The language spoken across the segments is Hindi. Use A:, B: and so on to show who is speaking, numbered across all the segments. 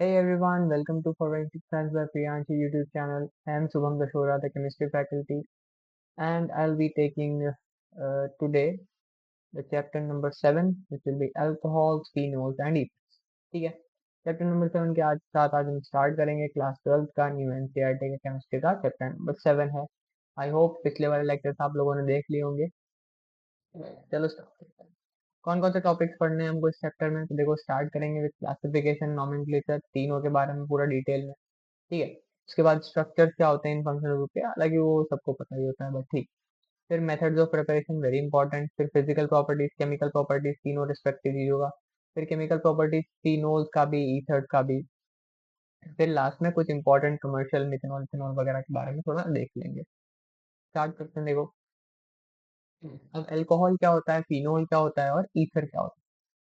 A: Hey everyone, welcome to Forensic Science by Priyanshi YouTube channel. I am Subham Dashora, the chemistry faculty, and I'll be taking today the chapter number 7, which will be alcohols, phenols and ethers. ठीक है, चैप्टर नंबर 7 के आज हम स्टार्ट करेंगे क्लास 12 का न्यू एनसीईआरटी का केमिस्ट्री का चैप्टर नंबर 7 है। आई होप पिछले वाले लेक्चर्स आप लोगों ने देख लिए होंगे। चलो स्टार्ट करते हैं। कौन कौन से टॉपिक्स पढ़ने हैं हमको इस चैप्टर में, तो देखो स्टार्ट करेंगे विद क्लासिफिकेशन, नॉमेनक्लेचर, तीनों के बारे में पूरा डिटेल में। ठीक है, उसके बाद स्ट्रक्चर क्या होते हैं इन फंक्शनल ग्रुप के, हालांकि वो सबको पता ही होता है बट ठीक। फिर methods of preparation very important, फिर फिजिकल प्रॉपर्टीज, केमिकल प्रॉपर्टीज, तीनों रिस्पेक्टिव चीजों का। फिर केमिकल प्रॉपर्टीज फिनोल्स का भी, ईथर्स का भी। फिर लास्ट में कुछ इंपॉर्टेंट कमर्शियल मिथेनॉल फिनॉल वगैरह के बारे में थोड़ा देख लेंगे। स्टार्ट करते हैं। देखो, अब अल्कोहल क्या होता है, फिनोल क्या होता है और ईथर क्या होता है।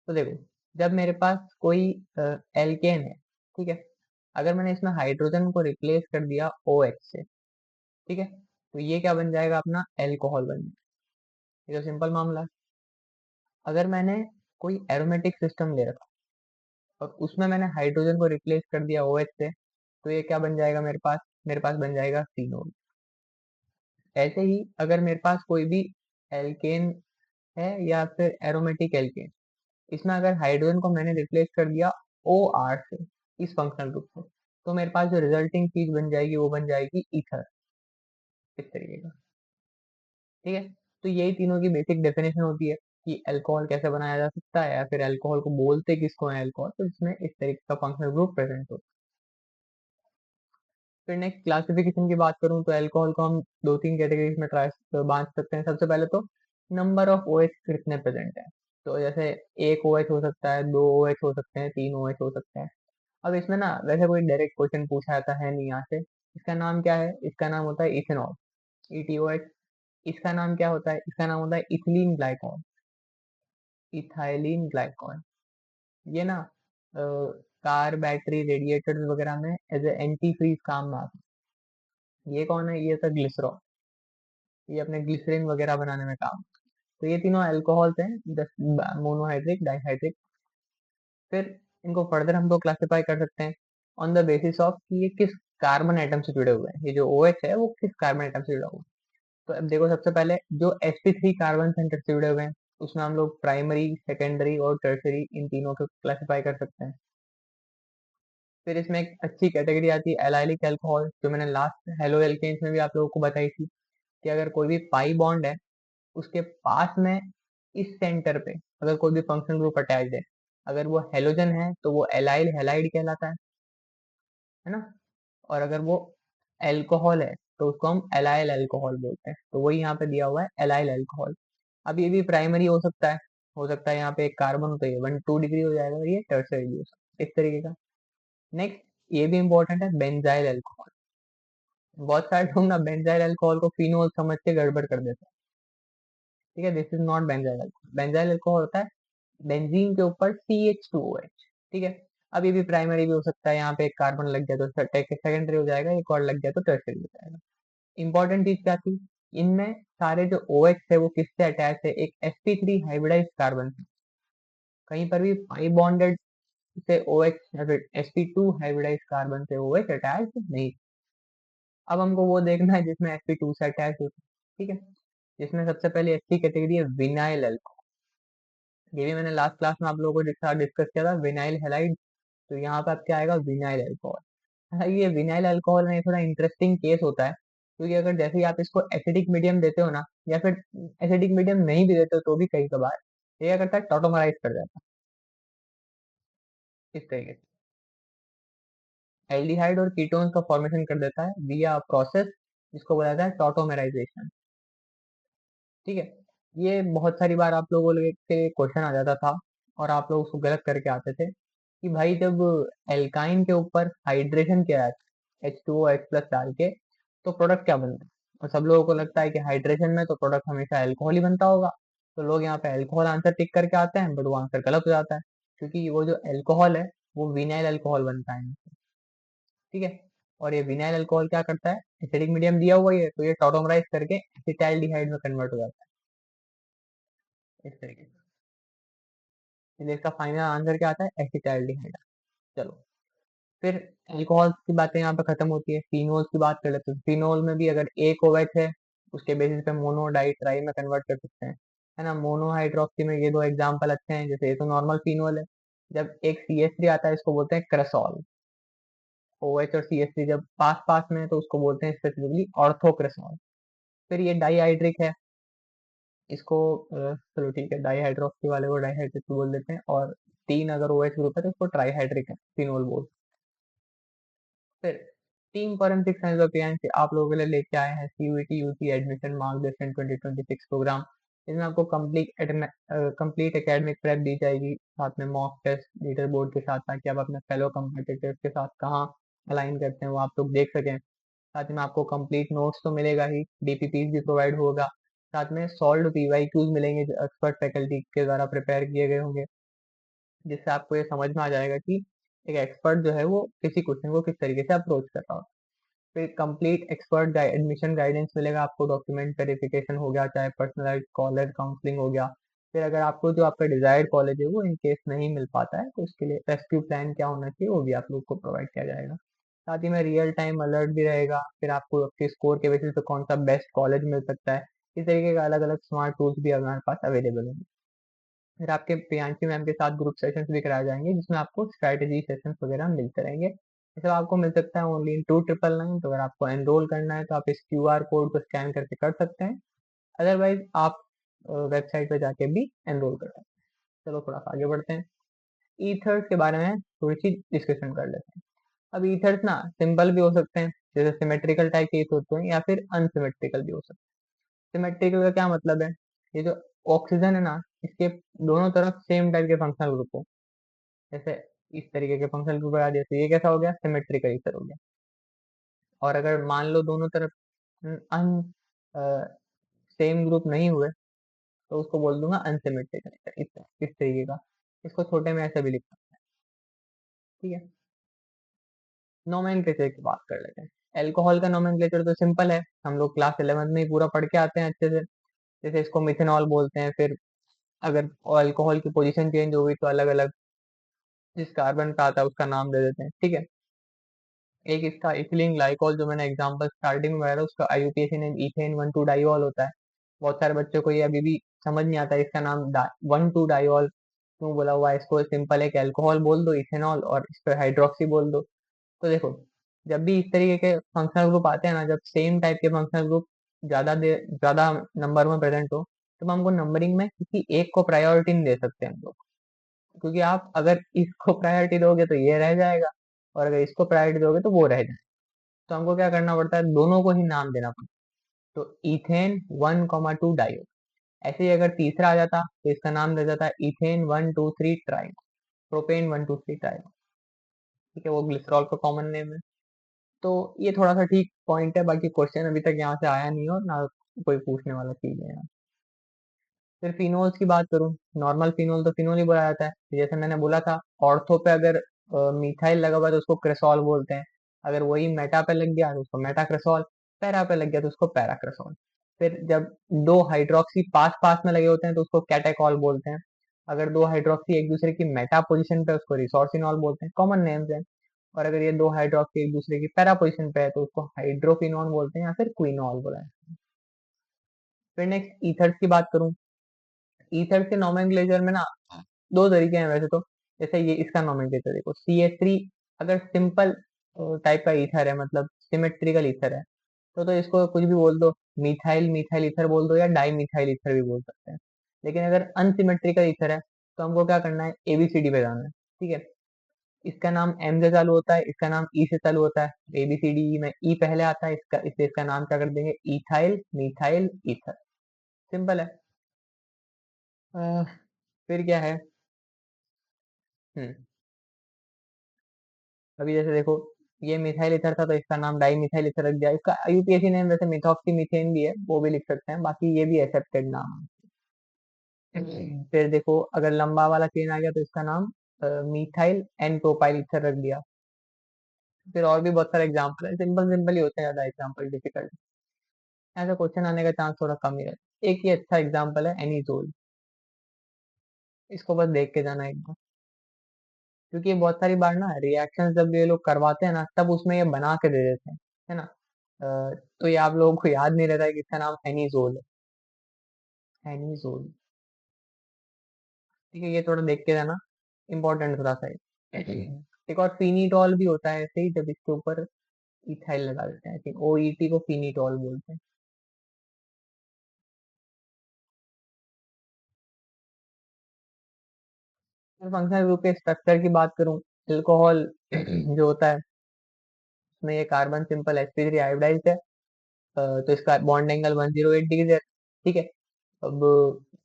A: तो देखो, जब मेरे पास कोई एल्केन है, ठीक है, अगर मैंने इसमें हाइड्रोजन को रिप्लेस कर दिया OH से, ठीक है, तो ये क्या बन जाएगा, अपना एल्कोहल बन जाएगा। ये तो सिंपल मामला है। अगर मैंने कोई एरोमेटिक सिस्टम ले रखा और उसमें मैंने हाइड्रोजन को रिप्लेस कर दिया OH से, तो ये क्या बन जाएगा मेरे पास बन जाएगा फिनोल। ऐसे ही अगर मेरे पास कोई भी एल्केन है या फिर एरोमेटिक एल्केन, इसमें अगर हाइड्रोजन को मैंने रिप्लेस कर दिया OR से, इस फंक्शनल ग्रुप से, तो मेरे पास जो रिजल्टिंग चीज बन जाएगी वो बन जाएगी ईथर। इस तरीके का। ठीक है, तो यही तीनों की बेसिक डेफिनेशन होती है कि अल्कोहल कैसे बनाया जा सकता है या फिर अल्कोहल को बोलते किसको है अल्कोहल, तो इसमें इस तरीके का फंक्शनल ग्रुप प्रेजेंट होता है। फिर नेक्स्ट क्लासिफिकेशन की बात करूं तो अल्कोहल को हम दो तीन कैटेगरीज में ट्राई बांट सकते हैं। सबसे पहले तो नंबर ऑफ OH कितने प्रेजेंट है। तो जैसे एक OH हो सकता है, दो OH हो सकते हैं, तीन OH हो सकते हैं। अब इसमें ना वैसे कोई डायरेक्ट क्वेश्चन पूछा जाता है नहीं यहाँ से। इसका नाम क्या है, इसका नाम होता है इथेनॉल, ETOH। इसका नाम क्या होता है, इसका नाम होता है इथिलीन ग्लाइकॉल, इथाइलिन ग्लाइकॉल। ये ना कार, बैटरी, रेडिएटर्स वगैरह में एज ए एंटी फ्रीज काम में आता है। ये कौन है, ये था ग्लिसरॉल। ये अपने ग्लिसरीन वगैरह बनाने में काम। तो ये तीनों अल्कोहल्स हैं, मोनोहाइड्रिक, डाइहाइड्रिक। फिर इनको फर्दर हम लोग क्लासिफाई कर सकते हैं ऑन द बेसिस ऑफ कि ये किस कार्बन एटम से जुड़े हुए हैं। ये जो OH है वो किस कार्बन एटम से जुड़ा हुआ है। तो अब देखो, सबसे पहले जो sp3 कार्बन सेंटर से जुड़े हुए हैं, उसमें हम लोग प्राइमरी, सेकेंडरी और टर्शरी, इन तीनों को क्लासिफाई कर सकते हैं। फिर इसमें एक अच्छी कैटेगरी आती है एलाइलिक अल्कोहल, जो मैंने लास्ट हेलो एल्केन्स में भी आप लोगों को बताई थी कि अगर कोई भी पाई बॉन्ड है, उसके पास में इस सेंटर पे अगर कोई भी फंक्शनल ग्रुप अटैच्ड है, अगर वो हेलोजन है तो वो एलाइल हैलाइड कहलाता है ना। और अगर वो अल्कोहल है तो उसको हम एलाइल अल्कोहल बोलते हैं। तो वही यहाँ पे दिया हुआ है, एलाइल अल्कोहल। अब ये भी प्राइमरी हो सकता है यहाँ पे एक कार्बन, तो ये 1-2 डिग्री हो जाएगा, और ये टर्सरी भी हो सकता है, इस तरीके का। नेक्स्ट, ये भी इंपॉर्टेंट है, बेंजाइल अल्कोहल। बहुत सारे लोग ना बेंजाइल अल्कोहल को फिनोल समझ के गड़बड़ कर देते हैं। ठीक है, this is not benzyl alcohol. Benzyl alcohol होता है बेंजीन के ऊपर CH2OH। ठीक है, अब ये भी प्राइमरी भी हो सकता है, यहाँ पे एक कार्बन लग जाए तो सेकेंडरी हो जाएगा, एक और लग जाए तो टर्सरी हो जाएगा। इंपॉर्टेंट चीज क्या थी, इनमें सारे जो OH थे वो किससे अटैच है, एक sp3 हाइब्रिडाइज कार्बन से। कहीं पर भी पाई बॉन्डेड से OH या फिर sp2 हाइब्रिडाइज कार्बन से OH अटैच नहीं। अब हमको वो देखना है जिसमें sp2 से अटैच होता है। ठीक है, जिसमें सबसे पहले अच्छी कैटेगरी है विनाइल अल्कोहल। ये भी मैंने लास्ट क्लास में आप लोगों के साथ डिस्कस किया था, विनाइल हेलाइड। तो यहाँ पे अब क्या आएगा, विनाइल अल्कोहल। हाँ, ये विनाइल अल्कोहल में थोड़ा इंटरेस्टिंग केस होता है, क्योंकि अगर जैसे ही आप इसको एसिडिक मीडियम देते हो ना, या फिर एसिडिक मीडियम नहीं भी देते हो तो भी कई कबार ये क्या करता है, टॉटोमराइज कर जाता है, इस तरीके से एल्डिहाइड और कीटोन्स का फॉर्मेशन कर देता है विया प्रोसेस, जिसको बोला जाता है टॉटोमराइजेशन। ठीक है, ये बहुत सारी बार आप लोगों के क्वेश्चन आ जाता था और आप लोग उसको गलत करके आते थे कि भाई जब एल्काइन के ऊपर हाइड्रेशन किया है H2OH+ डाल के, तो प्रोडक्ट क्या बनता है। और सब लोगों को लगता है कि हाइड्रेशन में तो प्रोडक्ट हमेशा अल्कोहल ही बनता होगा। तो लोग यहाँ पे अल्कोहल आंसर टिक करके आते हैं, बट वो आंसर गलत हो जाता है, क्योंकि वो जो अल्कोहल है वो विनाइल अल्कोहल बनता है। ठीक है, और ये विनाइल अल्कोहल क्या करता है, एसिडिक मीडियम दिया हुआ ही है तो ये टॉटोमराइज करके एसिटाइल्डिहाइड में कन्वर्ट हो जाता है, इस तरीके से। इसलिए इसका फाइनल आंसर क्या आता है, एसिटाइल्डिहाइड। चलो, फिर अल्कोहल की बातें यहाँ पे खत्म होती है, फिनोल की बात कर लेते हैं। फिनोल में भी अगर एक OH है, उसके बेसिस पे मोनो डाई ट्राई में कन्वर्ट कर सकते हैं, है ना। मोनो हाइड्रोक्सी में ये दो एग्जांपल अच्छे हैं, जैसे ये तो नॉर्मल फिनोल है। जब एक CH3 आता है, इसको बोलते हैं क्रेसॉल। OH और CH3 जब पास पास में है तो उसको बोलते हैं स्पेसिफिकली ऑर्थोक्रेसॉल। फिर ये डाईहाइड्रिक है, इसको चलो ठीक है, डाईहाइड्रोक्सी वाले को डाईहाइड्रिक बोल देते हैं, और तीन अगर OH ग्रुप है तो इसको ट्राईहाइड्रिक फिनोल बोल। फिर team forensic science of PNC आप लोगों के लिए लेके आए हैं CUET यूसी एडमिशन मार्गदर्शन 2026 प्रोग्राम। इसमें आपको कंप्लीट एकेडमिक प्रेप दी जाएगी, साथ में मॉक टेस्ट लीडर बोर्ड के साथ, ताकि आप अपने फेलो कम्पिटिटर्स के साथ कहाँ अलाइन करते हैं वो आप लोग देख सकें। साथ में आपको कंप्लीट नोट्स तो मिलेगा ही, DPPs भी प्रोवाइड होगा। साथ में सॉल्व PYQs मिलेंगे जो एक्सपर्ट फैकल्टी के द्वारा प्रिपेयर किए गए होंगे, जिससे आपको ये समझ में आ जाएगा कि एक एक्सपर्ट जो है वो किसी क्वेश्चन को किस तरीके से अप्रोच कर रहा हो। फिर कंप्लीट एक्सपर्ट एडमिशन गाइडेंस मिलेगा आपको, डॉक्यूमेंट वेरिफिकेशन हो गया, चाहे पर्सनलाइज्ड कॉलेज काउंसलिंग हो गया। फिर अगर आपको जो आपका डिजायर्ड कॉलेज है वो इन केस नहीं मिल पाता है, तो उसके लिए रेस्क्यू प्लान क्या होना चाहिए वो भी आप लोग को प्रोवाइड किया जाएगा। साथ ही में रियल टाइम अलर्ट भी रहेगा, फिर आपको आपके स्कोर के बेसिस पे कौन सा बेस्ट कॉलेज मिल सकता है, इस तरीके का अलग अलग स्मार्ट टूल्स भी हमारे पास अवेलेबल होंगे। फिर आपके प्रियांशी मैम के साथ ग्रुप सेशंस भी कराए जाएंगे, जिसमें आपको स्ट्रैटेजी सेशंस वगैरह मिलते रहेंगे। ये सब आपको मिल सकता है ओनली इन 2999। तो अगर आपको एनरोल करना है तो आप इस QR कोड को स्कैन करके कर सकते हैं, अदरवाइज आप वेबसाइट पे जाके भी एनरोल कर सकते हैं। चलो थोड़ा सा आगे बढ़ते हैं, ईथर्स के बारे में थोड़ी सी डिस्कशन कर लेते हैं। अब ईथर्स ना सिंपल भी हो सकते हैं, जैसे सिमेट्रिकल टाइप के ईथ होते हैं, या फिर अनसिमेट्रिकल भी हो सकते हैं। सिमेट्रिकल का क्या मतलब है, ये जो ऑक्सीजन है ना, इसके दोनों तरफ सेम टाइप के फंक्शनल ग्रुप हो, जैसे इस तरीके के फंक्शनल ग्रुप बना दिया तो ये कैसा हो गया, सिमेट्रिकल ईथर हो गया। और अगर मान लो दोनों तरफ अन सेम ग्रुप नहीं हुए, तो उसको बोल दूंगा अनसिमेट्रिकल ईथर, इस तरीके का। इसको छोटे में ऐसे भी लिख सकते हैं, ठीक है। नोमेनक्लेचर की बात कर लेते हैं। एल्कोहल का नोमेनक्लेचर तो सिंपल है, हम लोग क्लास 11th में ही पूरा पढ़ के आते हैं अच्छे से। जैसे इसको मिथेनॉल बोलते हैं, फिर अगर अल्कोहल की पोजीशन चेंज हो गई तो अलग अलग जिस कार्बन पे आता है उसका नाम दे देते हैं, ठीक है। एक इसका इथिलीन ग्लाइकोल जो मैंने एग्जांपल स्टार्टिंग में बताया था, उसका IUPAC नेम इथेन 1,2-डाइऑल होता है। बहुत सारे बच्चों को ये अभी भी समझ नहीं आता इसका नाम 1,2-डाइऑल क्यों बोला हुआ है। इसको सिंपल एक अल्कोहल बोल दो इथेनॉल, और इस पर हाइड्रोक्सी बोल दो। तो देखो, जब भी इस तरीके के फंक्शनल ग्रुप आते हैं ना, जब सेम टाइप के फंक्शनल ग्रुप ज्यादा नंबर में प्रेजेंट हो, तो हमको नंबरिंग में किसी एक को प्रायोरिटी नहीं दे सकते हम लोग, क्योंकि आप अगर इसको प्रायोरिटी दोगे तो ये रह जाएगा, और अगर इसको प्रायोरिटी दोगे तो वो रह जाएगा। तो हमको क्या करना पड़ता है, दोनों को ही नाम देना पड़ता है। तो इथेन 1,2 डाइओ, ऐसे ही अगर तीसरा आ जाता तो इसका नाम दे जाता है इथेन 1,2,3 ट्राइओ, प्रोपेन 1,2,3 ट्राइओ, ठीक है। वो ग्लिसरॉल का कॉमन नेम है। तो ये थोड़ा सा ठीक पॉइंट है, बाकी क्वेश्चन अभी तक यहाँ से आया नहीं और ना कोई पूछने वाला चीज है यहाँ। फिर फिनोल्स की बात करूँ, नॉर्मल फिनोल तो फिनोल ही बोला जाता है, जैसे मैंने बोला था। ऑर्थो पे अगर मिथाइल लगा हुआ है तो उसको क्रेसॉल बोलते हैं। अगर वही मेटा पे लग गया तो उसको मेटाक्रेसॉल, पैरा पे लग गया तो उसको पैराक्रेसॉल। फिर जब दो हाइड्रोक्सी पास पास में लगे होते हैं तो उसको कैटेकॉल बोलते हैं। अगर दो हाइड्रोक्सी एक दूसरे की मेटा पोजीशन पे है, उसको रिसोर्सिनॉल बोलते हैं, कॉमन नेम्स है। और अगर ये दो हाइड्रोक्सी एक दूसरे की पैरा पोजीशन पे है तो उसको हाइड्रोक्विनोन बोलते हैं, या फिर क्विनॉल बोला है। फिर नेक्स्ट ईथर्स की बात करूं, ईथर के नोमेनक्लेचर में ना दो तरीके हैं वैसे तो। जैसे ये इसका नोमेनक्लेचर देखो, CH3 अगर सिंपल टाइप का ईथर है, मतलब सिमेट्रिकल ईथर है, तो इसको कुछ भी बोल दो, मिथाइल मिथाइल ईथर बोल दो, या डाई मिथाइल ईथर भी बोल सकते हैं। लेकिन अगर अनसिमेट्रिकल ईथर है तो हमको क्या करना है, ABCD पे जाना है, ठीक है। इसका नाम M से चालू होता है, इसका नाम E से चालू होता है, ABCD में E पहले आता है, इसका इसलिए इसका नाम क्या कर देंगे, इथाइल मिथाइल ईथर। सिंपल है। अह, फिर क्या है, हम्म अभी जैसे देखो, ये मिथाइल ईथर था तो इसका नाम डाई मिथाइल ईथर रख दिया। इसका IUPAC नेम वैसे मिथॉक्सी मीथेन भी है, वो भी लिख सकते हैं, बाकी ये भी एक्सेप्टेड नाम है। फिर देखो, अगर लंबा वाला चेन आ गया तो इसका नाम मिथाइल एन प्रोपाइल ईथर रख दिया। फिर और भी बहुत सारे एग्जाम्पल है, सिंपल सिंपल ही होते हैं, ज्यादा एग्जाम्पल डिफिकल्ट ऐसा क्वेश्चन आने का चांस थोड़ा कम ही रहता है। एक ही अच्छा एग्जाम्पल है एनीजोल, इसको बस देख के जाना एक बार। क्योंकि ये बहुत सारी बार ना रिएक्शंस जब ये लोग करवाते हैं ना तब उसमें ये बना के दे देते हैं, है ना। तो ये आप लोगों को याद नहीं रहता है कि इसका नाम एनिजोल है, एनिजोल। ठीक है, ये थोड़ा देख के जाना, इम्पोर्टेंट थोड़ा सा है। एक और फिनिटॉल भी होता है ऐसे ही, जब इसके ऊपर इथाइल लगा देते हैं, आई थिंक ओईटी को फिनिटॉल बोलते हैं। फंक्शनल ग्रुप के स्ट्रक्चर की बात करूं, अल्कोहल जो होता है उसमें ये कार्बन सिंपल sp3 हाइब्रिडाइज्ड है। तो इसका बॉन्ड एंगल 108 डिग्री है। ठीक है। अब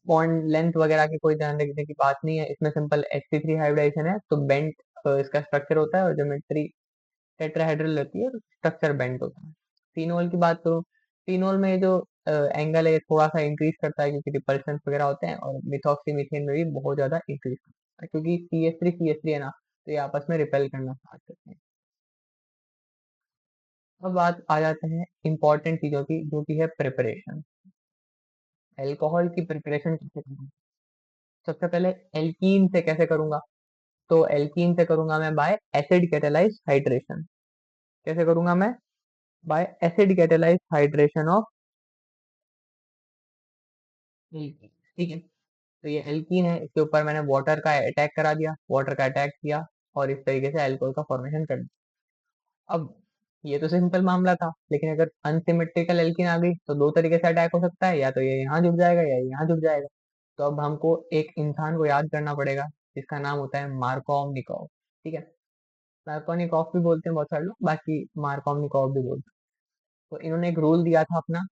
A: बॉन्ड लेंथ वगैरह की कोई ध्यान रखने की बात नहीं है, इसमें सिंपल sp3 हाइब्रिडाइजेशन है, तो बेंट इसका स्ट्रक्चर होता है, और ज्योमेट्री टेट्राहेड्रल रहती है, और स्ट्रक्चर बेंट होता है। फिनोल की बात करूँ, फिनोल में जो एंगल है ये थोड़ा सा इंक्रीज करता है, क्योंकि रिपल्शन वगैरह होते हैं, और मिथॉक्सी मीथेन में भी बहुत ज्यादा इंक्रीज करता है, क्योंकि CH3 है ना, तो ये आपस में रिपेल करना स्टार्ट करते हैं। अब बात आ जाते हैं इंपॉर्टेंट चीजों की, जो कि है प्रिपरेशन। अल्कोहल की प्रिपरेशन कैसे करूंगा? सबसे पहले एल्कीन से कैसे करूंगा? तो एल्कीन से करूंगा मैं बाय एसिड कैटेलाइज हाइड्रेशन। कैसे करूंगा मैं? Bye acid catalyse hydration of alkene. ठीक है। तो ये एल्कीन है, इसके ऊपर मैंने वाटर का अटैक करा दिया, वाटर का अटैक किया, और इस तरीके से अल्कोहल का फॉर्मेशन कर दिया। अब ये तो सिंपल मामला था, लेकिन अगर अनसिमेट्रिकल एल्कीन आ गई तो दो तरीके से अटैक हो सकता है, या तो ये यहाँ झुक जाएगा या यहाँ झुक जाएगा। तो अब हमको एक इंसान को याद करना पड़ेगा, जिसका नाम होता है मार्कोवनिकॉव। ठीक है। मार्कोवनिकॉव भी बोलते हैं बहुत सारे लोग, बाकी मार्कोवनिकॉव भी बोलते हैं। तो इन्होंने एक रूल दिया था अपना।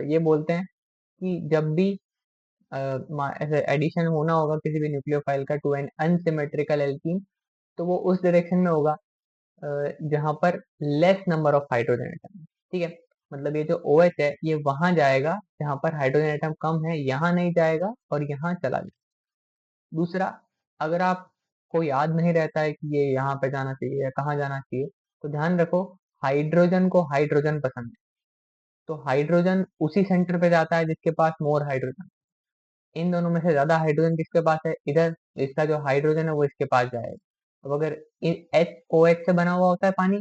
A: ये बोलते हैं कि जब भी ऐसे एडिशन होना होगा किसी भी न्यूक्लियोफाइल का टू एन अनसिमेट्रिकल एल्कीन, तो वो उस डायरेक्शन में होगा जहां पर less number of hydrogen atom. ठीक है। मतलब ये जो OH है ये वहां जाएगा जहां पर हाइड्रोजन एटम कम है, यहाँ नहीं जाएगा, और यहाँ चला जाएगा। दूसरा, अगर आपको याद नहीं रहता है कि ये यहाँ पे जाना चाहिए या कहाँ जाना चाहिए, तो ध्यान रखो, हाइड्रोजन को हाइड्रोजन पसंद है, तो हाइड्रोजन उसी सेंटर पे जाता है जिसके पास मोर हाइड्रोजन। इन दोनों में से ज्यादा हाइड्रोजन किसके पास है? इधर। तो इसका जो हाइड्रोजन है वो इसके पास जाएगा। अब अगर HOH से बना हुआ होता है पानी,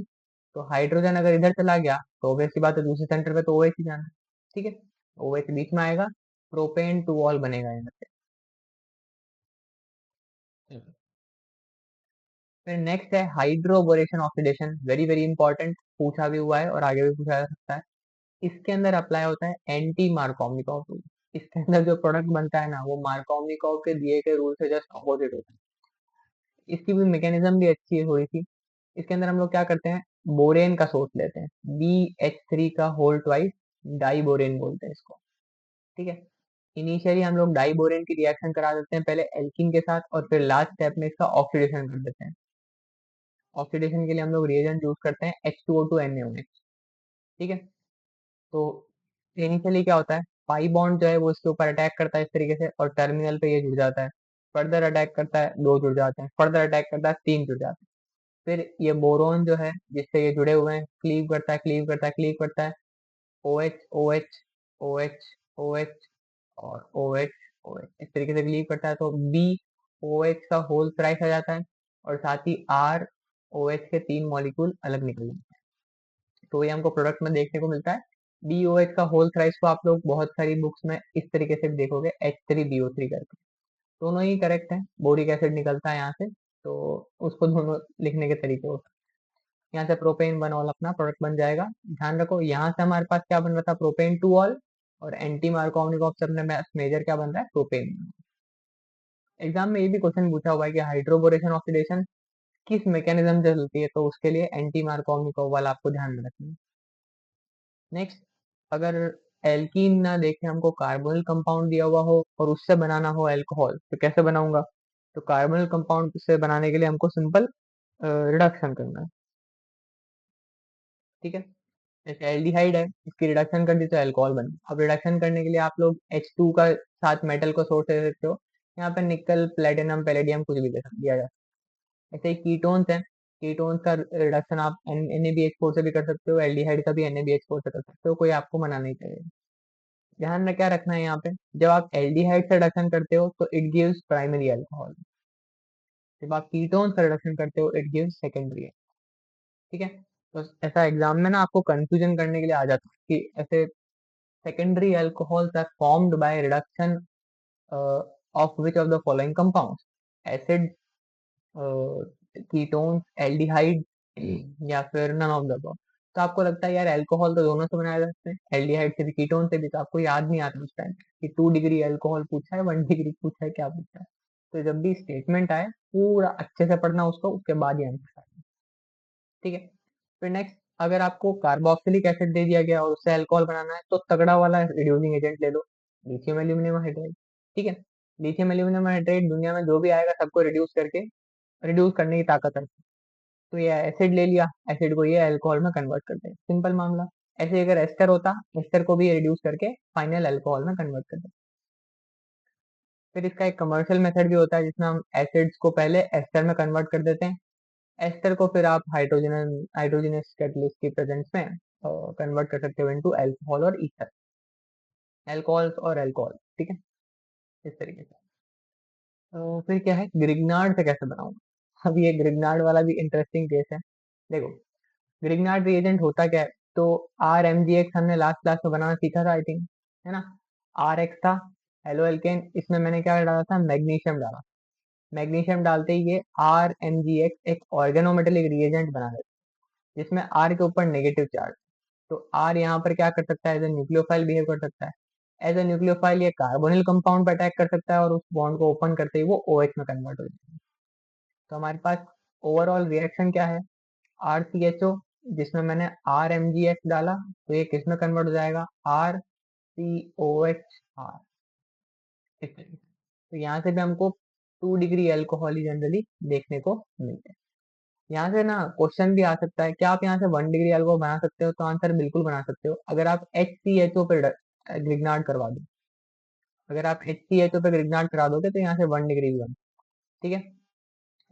A: तो हाइड्रोजन अगर इधर चला गया तो ऑब्वियस सी बात है दूसरे सेंटर पे तो OH ही जाना है। ठीक है। OH बीच में आएगा, प्रोपेन टू ऑल बनेगा यहाँ से। हम्म। फिर नेक्स्ट है hydroboration oxidation, very very important, पूछा भी हुआ है और आगे भी पूछा जा सकता है। इसके अंदर अप्लाई होता है एंटी मार्कोवनिकॉव रूल। इसके अंदर जो प्रोडक्ट बनता है ना, वो मार्कोवनिकॉव के दिए गए रूल से जस्ट अपोजिट होता है। इसकी भी मैकेनिज्म भी अच्छी है थोड़ी सी। इसके अंदर हम लोग क्या करते हैं, बोरेन का सोर्स लेते हैं, BH3 का होल ट्वाइस, डाई बोरेन बोलते हैं इसको। ठीक है। इनिशियली हम लोग डाई बोरेन की रिएक्शन करा देते हैं पहले एल्कीन के साथ, और फिर लास्ट स्टेप में इसका ऑक्सीडेशन कर देते हैं। ऑक्सीडेशन के लिए हम लोग रिएजेंट यूज करते हैं H2O2 NaOH। ठीक है। तो इनिशियली क्या होता है, पाई बॉन्ड जो है वो इसके ऊपर अटैक करता है इस तरीके से, और टर्मिनल पे ये जुड़ जाता है। फर्दर अटैक करता है, दो जुड़ जाते हैं, फर्दर अटैक करता है, तीन जुड़ जाते हैं। फिर ये बोरोन जो है जिससे ये जुड़े हुए हैं, क्लीव करता है, क्लीव करता है, क्लीव करता है, OH OH OH OH और OH OH इस तरीके से क्लीव करता है, तो BOH का होल थ्राइस आ जाता है, और साथ ही ROH के तीन मॉलिक्यूल अलग निकल जाते हैं। तो ये हमको प्रोडक्ट में देखने को मिलता है। BOH का होल थ्राइस को आप लोग बहुत सारी बुक्स में इस तरीके से भी देखोगे, H3BO3 करके। दोनों ही करेक्ट है, बोरिक एसिड निकलता है यहाँ से, तो उसको दोनों लिखने के तरीके हो। यहाँ से प्रोपेन वन ऑल अपना प्रोडक्ट बन जाएगा। ध्यान रखो, यहाँ से हमारे पास क्या बन रहा था, प्रोपेन टू ऑल, और एंटी मार्कोवनिकॉफ से अपने मेजर क्या बन रहा है, प्रोपेन। एग्जाम में ये भी क्वेश्चन पूछा हुआ है कि हाइड्रोबोरेशन ऑक्सीडेशन किस मैकेनिज्म से चलती है, तो उसके लिए एंटी मार्कोवनिकॉफ वाला आपको ध्यान में रखना है। नेक्स्ट, अगर एल्कीन ना देखे, हमको कार्बोनिल कंपाउंड दिया हुआ हो और उससे बनाना हो अल्कोहल, तो कैसे बनाऊंगा? तो कार्बोनिल कंपाउंड से बनाने के लिए हमको सिंपल रिडक्शन करना है। ठीक है। जैसे एल्डिहाइड है, इसकी रिडक्शन कर दी तो अल्कोहल बन गया। अब रिडक्शन करने के लिए आप लोग H2 का साथ मेटल को सोर्स दे सकते हो, यहाँ पे निकल, प्लेटिनम, पैलेडियम कुछ भी दिया जा सकता है। ऐसे ही कीटोन्स हैं, कीटोन्स का रिडक्शन आप NaBH4 से भी कर सकते हो, एल्डिहाइड का भी NaBH4 से कर सकते हो, कोई आपको मना नहीं करेगा। ध्यान में क्या रखना है यहाँ पे, जब आप एल्डिहाइड से रिडक्शन करते हो तो इट गिव्स प्राइमरी अल्कोहल, जब आप कीटोन्स का रिडक्शन करते हो इट गिव्स सेकेंडरी। ठीक है, तो ऐसा एग्जाम में ना आपको कंफ्यूजन करने के लिए आ जाता है कि ऐसे secondary alcohols are formed by reduction of which of the following compounds, acid, ketones, aldehyde, या फिर नन ऑफ द अबव। तो आपको लगता है यार अल्कोहल तो दोनों से बनाया जा सकते हैं, एल्डिहाइड से भी कीटोन से भी, तो आपको याद नहीं आता उस टाइम कि 2 डिग्री अल्कोहल पूछा है, 1 डिग्री पूछा है, क्या पूछा है। तो जब भी स्टेटमेंट आए पूरा अच्छे से पढ़ना उसको, उसके बाद ही आंसर आए। ठीक है, फिर नेक्स्ट, अगर आपको कार्बोक्सिलिक एसिड दे दिया गया और उससे अल्कोहल बनाना है तो तगड़ा वाला रिड्यूसिंग एजेंट ले लो, लिथियम एल्यूमिनियम हाइड्राइड। ठीक है, लिथियम एल्यूमिनियम हाइड्राइड दुनिया में जो भी आएगा सबको रिड्यूस करने की ताकत है। तो ये एसिड ले लिया, एसिड को ये अल्कोहल में कन्वर्ट कर दें, सिंपल मामला। ऐसे अगर एस्टर होता, एस्टर को भी रिड्यूस करके फाइनल अल्कोहल में कन्वर्ट कर दें। फिर इसका एक कमर्शियल मेथड भी होता है जिसमें हम एसिड्स को पहले एस्टर में कन्वर्ट कर देते हैं, एस्टर को फिर आप हाइड्रोजनस कैटलिस्ट की प्रेजेंस में कन्वर्ट कर सकते हो इनटू अल्कोहल और ईथर, अल्कोहल्स और अल्कोहल। ठीक है, इस तरीके से। तो फिर क्या है, ग्रिग्नार्ड से कैसे बनाऊंगा। अब ये ग्रिग्नार्ड वाला भी इंटरेस्टिंग केस है। देखो, ग्रिग्नार्ड रिएजेंट होता क्या है, तो आर एम जी एक्स हमने लास्ट क्लास में बनाना सीखा था आई थिंक, है ना। आर एक्स था हेलो एल्केन, इसमें मैंने क्या डाला था, मैग्नीशियम डाला। मैग्नीशियम डालते ही ये आर एम जी एक्स एक ऑर्गेनोमेटेलिक रिएजेंट बना देता है जिसमें आर के ऊपर नेगेटिव चार्ज। तो आर यहाँ पर क्या कर सकता है, एज ए न्यूक्लियोफाइल बिहेव कर सकता है। एज ए न्यूक्लियोफाइल ये कार्बोनिल कंपाउंड पर अटैक कर सकता है और उस बॉन्ड को ओपन करते ही वो ओ एच में कन्वर्ट हो जाता है। तो हमारे पास ओवरऑल रिएक्शन क्या है, आर सी एच ओ, जिसमें मैंने आर एम जी एक्स डाला, तो ये किस में कन्वर्ट हो जाएगा, R C O H R, इस तरीके से। तो यहाँ से भी हमको 2 डिग्री अल्कोहल ही जनरली देखने को मिलते हैं। यहाँ से ना क्वेश्चन भी आ सकता है, क्या आप यहाँ से 1 डिग्री अल्कोहल बना सकते हो, तो आंसर बिल्कुल बना सकते हो अगर आप एच सी एच ओ पे ग्रिग्नार्ड करवा दो। अगर आप एच सी एच ओ पे ग्रिग्नार्ड करा दोगे तो यहाँ से 1 डिग्री भी बन। ठीक है,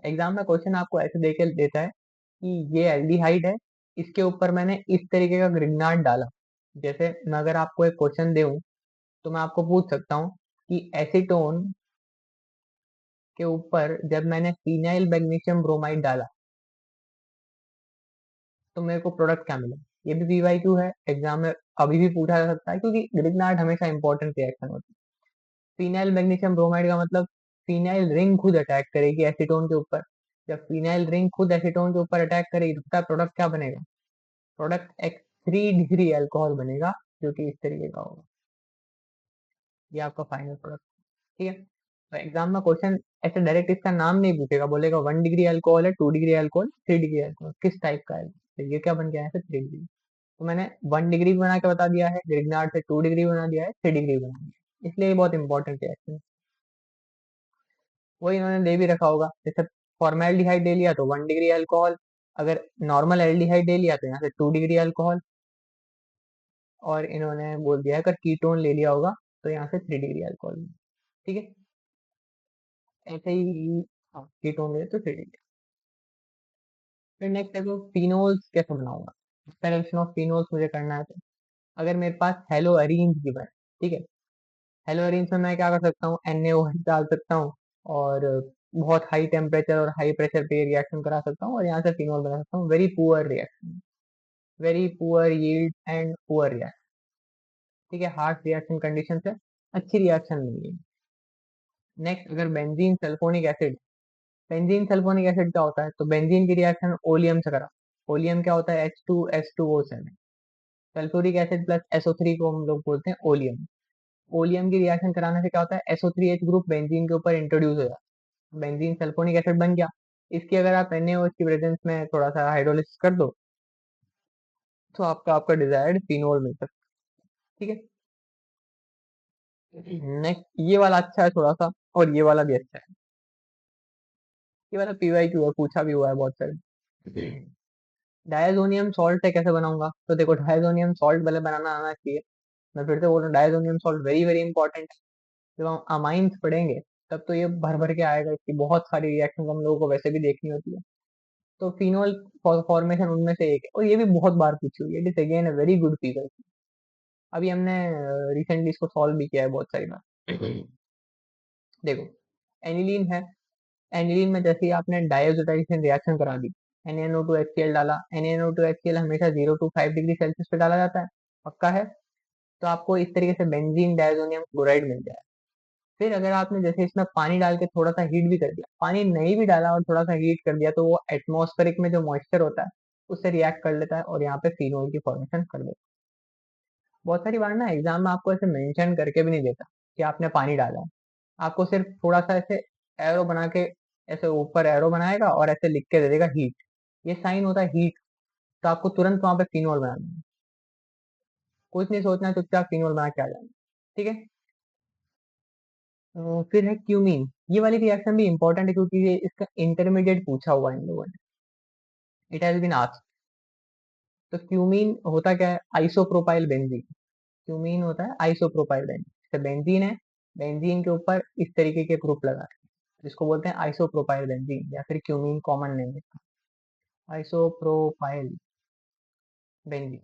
A: एग्जाम में क्वेश्चन आपको ऐसे देके देता है कि ये एल्डिहाइड है, इसके ऊपर मैंने इस तरीके का ग्रिग्नार्ड डाला। जैसे मैं अगर आपको एक क्वेश्चन दूं तो मैं आपको पूछ सकता हूँ कि एसीटोन के ऊपर जब मैंने फिनाइल मैग्नीशियम ब्रोमाइड डाला तो मेरे को प्रोडक्ट क्या मिला। ये भी पीवाईक्यू है, एग्जाम में अभी भी पूछा जा सकता है क्योंकि ग्रिग्नार्ड हमेशा इंपॉर्टेंट रिएक्शन होती है। फिनाइल मैग्नीशियम ब्रोमाइड का मतलब फिनाइल रिंग खुद अटैक करेगी एसीटोन के ऊपर। जब फिनाइल रिंग खुद एसीटोन के ऊपर अटैक करेगी तो प्रोडक्ट क्या बनेगा, प्रोडक्ट एक 3 डिग्री अल्कोहल बनेगा, जो कि इस तरीके का होगा। ये आपका फाइनल प्रोडक्ट। ठीक है, तो एग्जाम में क्वेश्चन ऐसे डायरेक्ट इसका नाम नहीं पूछेगा, बोलेगा 1 डिग्री अल्कोहल है, 2 डिग्री अल्कोहल, 3 डिग्री अल्कोहल, किस टाइप का है, तो ये क्या बन गया है, 3 डिग्री। तो मैंने 1 डिग्री बना के बता दिया है, ग्रिग्नार्ड से 2 डिग्री बना दिया है, 3 डिग्री बना दिया है। इसलिए ये बहुत इंपॉर्टेंट रिएक्शन है। वही इन्होंने दे भी रखा होगा, जैसे फॉर्मेल्डिहाइड दे लिया तो 1 डिग्री अल्कोहल, अगर नॉर्मल एल्डिहाइड दे लिया तो यहाँ से 2 डिग्री अल्कोहल, और इन्होंने बोल दिया है अगर कीटोन ले लिया होगा तो यहाँ से 3 डिग्री अल्कोहल। ठीक है, ऐसे ही। हाँ, कीटोन ले तो 3 डिग्री। फिर नेक्स्ट देखो, फिनोल्स कैसे बनाऊंगा। डायरेक्शन ऑफ फिनोल्स मुझे करना है तो अगर मेरे पास हेलो अरीन्स गिवन है, ठीक है, हेलो अरीन्स में मैं क्या कर सकता हूँ, NaOH डाल सकता हूँ और बहुत हाई टेम्परेचर और हाई प्रेशर पे रिएक्शन करा सकता हूँ और यहाँ से फिनोल बना सकता हूँ। Very poor reaction, very poor yield and poor reaction. ठीक है, हार्श रिएक्शन कंडीशन से अच्छी रिएक्शन नहीं है। नेक्स्ट, अगर benzene sulphonic acid, benzene sulphonic acid क्या होता है, तो बेंजीन की रिएक्शन ओलियम से करा। ओलियम क्या होता है, H2S2O7। Sulphuric acid plus SO3 को हम लोग बोलते हैं ओलियम। ओलियम की रिएक्शन कराने से क्या होता है, SO3H ग्रुप बेंजीन के ऊपर इंट्रोड्यूस हो जाता है, बेंजीन सल्फोनिक एसिड बन गया। इसकी अगर आप NaOH की प्रेजेंस में थोड़ा सा हाइड्रोलिसिस कर दो तो आपका आपका डिजायर्ड फिनोल मिल सकता है। ठीक है, नेक्स्ट, ये वाला अच्छा है थोड़ा सा और ये वाला भी अच्छा है। ये वाला पीवाईक्यू है, पूछा भी हुआ है बहुत सारे। डायजोनियम सॉल्ट है कैसे बनाऊंगा, तो देखो डायजोनियम सॉल्ट पहले बनाना आना चाहिए। मैं फिर से बोल रहा हूँ, diazonium salt very very important है। जब हम अमाइंस पढ़ेंगे तब तो ये भर भर के आएगा, इसकी बहुत सारी रिएक्शन हम लोगों को वैसे भी देखनी होती है। तो फिनोल फॉर्मेशन उनमें से एक है और ये भी बहुत बार पूछी हुई है, it is again a very good feature. अभी हमने रिसेंटली इसको सॉल्व भी किया है बहुत सारी बार। देखो, एनिलीन है, एनिलीन में जैसे ही आपने डायजोटाइजेशन रिएक्शन करा दी, NaNO2HCl डाला, NaNO2HCl हमेशा 0 to 5 डिग्री सेल्सियस पे डाला जाता है, पक्का है। तो आपको इस तरीके से बेंजीन डायजोनियम क्लोराइड मिल जाए। फिर अगर आपने जैसे इसमें पानी डाल के थोड़ा सा हीट भी कर दिया, पानी नहीं भी डाला और थोड़ा सा हीट कर दिया, तो वो एटमॉस्फेरिक में जो मॉइस्चर होता है उससे रिएक्ट कर लेता है और यहाँ पे फिनोल की फॉर्मेशन कर देता है। बहुत सारी बार ना एग्जाम में आपको ऐसे मेंशन करके भी नहीं देता कि आपने पानी डाला है, आपको सिर्फ थोड़ा सा ऐसे एरो बना के, ऐसे ऊपर एरो बनाएगा और ऐसे लिख के दे देगा हीट, ये साइन होता है हीट। तो आपको तुरंत वहां पे फिनोल बनाना है, कुछ नहीं सोचना है, चुपचाप फिनोल बना के आ जाना है, ठीक है। फिर है क्यूमीन। ये वाली रिएक्शन भी इंपॉर्टेंट है क्योंकि ये इसका इंटरमीडिएट पूछा हुआ है इन लोगों ने, इट हैज बीन आस्क्ड। तो क्यूमीन होता क्या है, आइसोप्रोपाइल बेंजीन। क्यूमीन होता है आइसोप्रोपाइल बेंजीन, जैसे बेंजीन है, बेंजीन के ऊपर इस तरीके के ग्रुप लगा है, जिसको बोलते हैं आइसोप्रोपाइल बेंजीन या फिर क्यूमीन, कॉमन नेम है आइसोप्रोपाइल बेंजीन।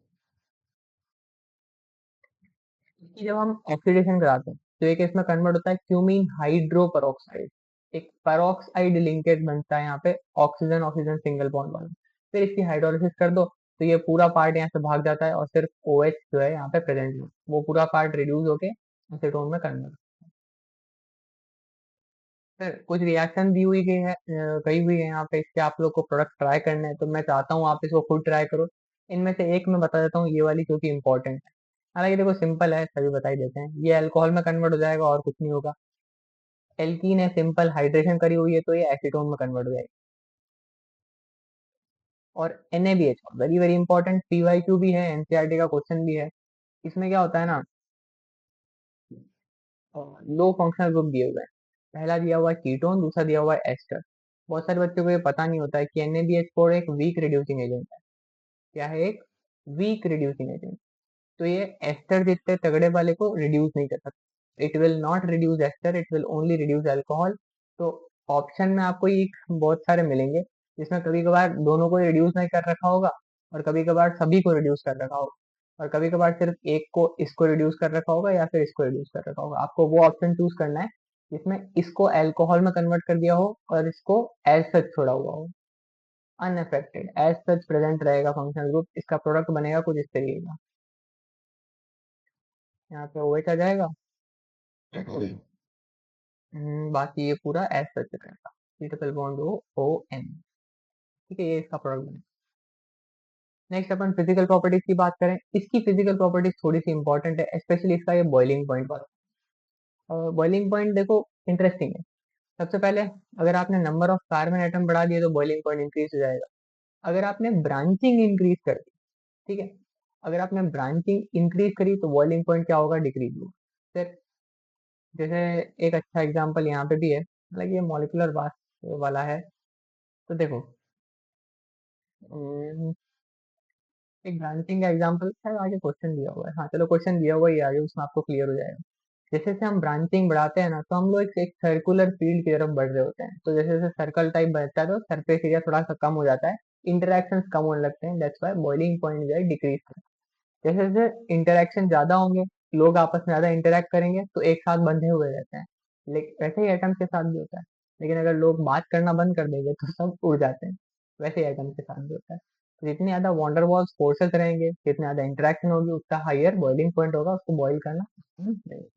A: इसकी जब हम ऑक्सीडेशन कराते हैं तो एक इसमें कन्वर्ट होता है क्यूमीन हाइड्रो परोक्साइड, एक पेरोक्साइड लिंकेज बनता है यहाँ पे ऑक्सीजन ऑक्सीजन सिंगल बॉन्ड वाला। फिर इसकी हाइड्रोलिसिस कर दो तो ये पूरा पार्ट यहाँ से भाग जाता है और सिर्फ OH जो है यहाँ पे प्रेजेंट है, वो पूरा पार्ट रिड्यूस होके एसीटोन में कन्वर्ट। फिर कुछ रिएक्शन दी हुई गई है, कही हुई है यहाँ पे, इसके आप लोग को प्रोडक्ट ट्राई करना है, तो मैं चाहता हूँ आप इसको खुद ट्राई करो। इनमें से एक मैं बता देता हूँ, ये वाली क्योंकि इंपॉर्टेंट है। हालांकि देखो सिंपल है, सभी बता ही देते हैं, ये अल्कोहल में कन्वर्ट हो जाएगा और कुछ नहीं होगा। एल्कीन है, सिंपल हाइड्रेशन करी हुई है तो ये एसीटोन में कन्वर्ट हो जाएगी। और NaBH very very important, PYQ भी है, NCERT का क्वेश्चन भी है। इसमें क्या होता है ना, लो फंक्शनल ग्रुप दिए हुए हैं, पहला दिया हुआ है कीटोन, दूसरा दिया हुआ है एस्टर। बहुत सारे बच्चों को ये पता नहीं होता है कि NaBH4 एक वीक रिड्यूसिंग एजेंट है। क्या है, एक वीक रिड्यूसिंग एजेंट। तो ये एस्टर जितने तगड़े वाले को रिड्यूस नहीं कर सकता, it will not reduce ester, it will only reduce alcohol. तो ऑप्शन में आपको ये बहुत सारे मिलेंगे जिसमें कभी कभार दोनों को रिड्यूस नहीं कर रखा होगा और कभी कभार सभी को रिड्यूस कर रखा होगा और कभी कभार सिर्फ एक को, इसको रिड्यूस कर रखा होगा या फिर इसको रिड्यूस कर रखा होगा। आपको वो ऑप्शन चूज करना है जिसमें इसको अल्कोहल में कन्वर्ट कर दिया हो और इसको एज सच छोड़ा हुआ हो, अनअफेक्टेड एज सच प्रेजेंट रहेगा फंक्शनल ग्रुप, इसका प्रोडक्ट बनेगा कुछ इस तरीके का। यहाँ पे OH आ जाएगा। बाकी ये पूरा एज सच रहेगा, सी ट्रिपल बॉन्ड ON। ठीक है, ये इसका प्रोडक्ट बनेगा। नेक्स्ट अपन फिजिकल प्रॉपर्टीज की बात करें, इसकी फिजिकल प्रॉपर्टीज थोड़ी सी इंपॉर्टेंट है, स्पेशली इसका ये बॉइलिंग पॉइंट वाला। बॉइलिंग पॉइंट देखो इंटरेस्टिंग है। सबसे पहले अगर आपने नंबर ऑफ कार्बन एटम बढ़ा दिए तो बॉइलिंग पॉइंट इंक्रीज हो जाएगा। अगर आपने ब्रांचिंग इंक्रीज कर दी, ठीक है, अगर आपने ब्रांचिंग इंक्रीज करी तो बॉइलिंग पॉइंट क्या होगा, डिक्रीज होगा। फिर जैसे एक अच्छा एग्जांपल यहाँ पे भी है, मतलब ये मॉलिक्यूलर बात वाला है। तो देखो, अम, एक ब्रांचिंग का एग्जांपल शायद आगे क्वेश्चन दिया हुआ है, हाँ चलो क्वेश्चन दिया हुआ ही है आगे, उसमें आपको क्लियर हो जाएगा। जैसे जैसे हम ब्रांचिंग बढ़ाते हैं ना तो हम लोग एक सर्कुलर फील्ड की तरफ बढ़ रहे होते हैं, तो जैसे जैसे सर्कल टाइप बनता है तो सरफेस एरिया थोड़ा सा कम हो जाता है, इंटरेक्शन कम होने लगते हैं, दैट्स वाई बॉइलिंग पॉइंट जो है डिक्रीज करता है। जैसे जैसे इंटरेक्शन ज्यादा होंगे, लोग आपस में ज्यादा इंटरेक्ट करेंगे तो एक साथ बंधे हुए रहते हैं, लेकिन वैसे ही एटम के साथ भी होता है। लेकिन अगर लोग बात करना बंद कर देंगे तो सब उड़ जाते हैं, वैसे ही एटम के साथ भी होता है। तो जितनी ज्यादा वॉन्डरवॉल्स फोर्सेस रहेंगे, जितनी ज्यादा इंटरेक्शन होगी, उतना हाइयर बॉइलिंग पॉइंट होगा, उसको बॉइल करना रहेगा।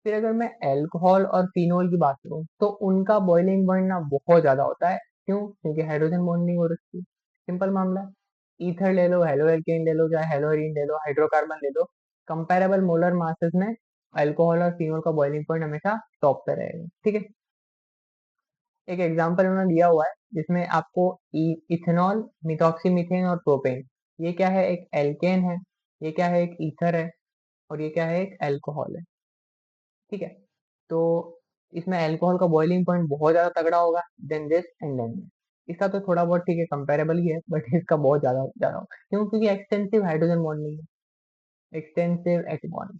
A: फिर अगर मैं अल्कोहल और फिनोल की बात करूं तो उनका बॉइलिंग पॉइंट ना बहुत ज्यादा होता है, क्यों, क्योंकि हाइड्रोजन बॉन्डिंग हो रखी है। सिंपल मामला है, ईथर ले लो, हेलो एल्केन ले लो, चाहे हेलोरीन ले लो, हाइड्रोकार्बन ले लो, कंपेरेबल मोलर मासेस में अल्कोहल और फिनोल का बॉइलिंग पॉइंट हमेशा टॉप पे रहेगा, ठीक है। एक एग्जांपल उन्होंने दिया हुआ है जिसमें आपको इथेनॉल, मिथॉक्सीमीथेन और प्रोपेन, ये क्या है, एक एल्केन है, ये क्या है, एक ईथर है, और ये क्या है, एक अल्कोहल है, ठीक है। तो इसमें अल्कोहल का बॉइलिंग पॉइंट बहुत ज्यादा तगड़ा होगा then this and then this. इसका तो थोड़ा बहुत ठीक है, कंपेरेबल ही है, बट इसका बहुत ज्यादा ज्यादा होगा, क्यों, क्योंकि एक्सटेंसिव हाइड्रोजन बॉन्डिंग है, एक्सटेंसिव एच बॉन्ड।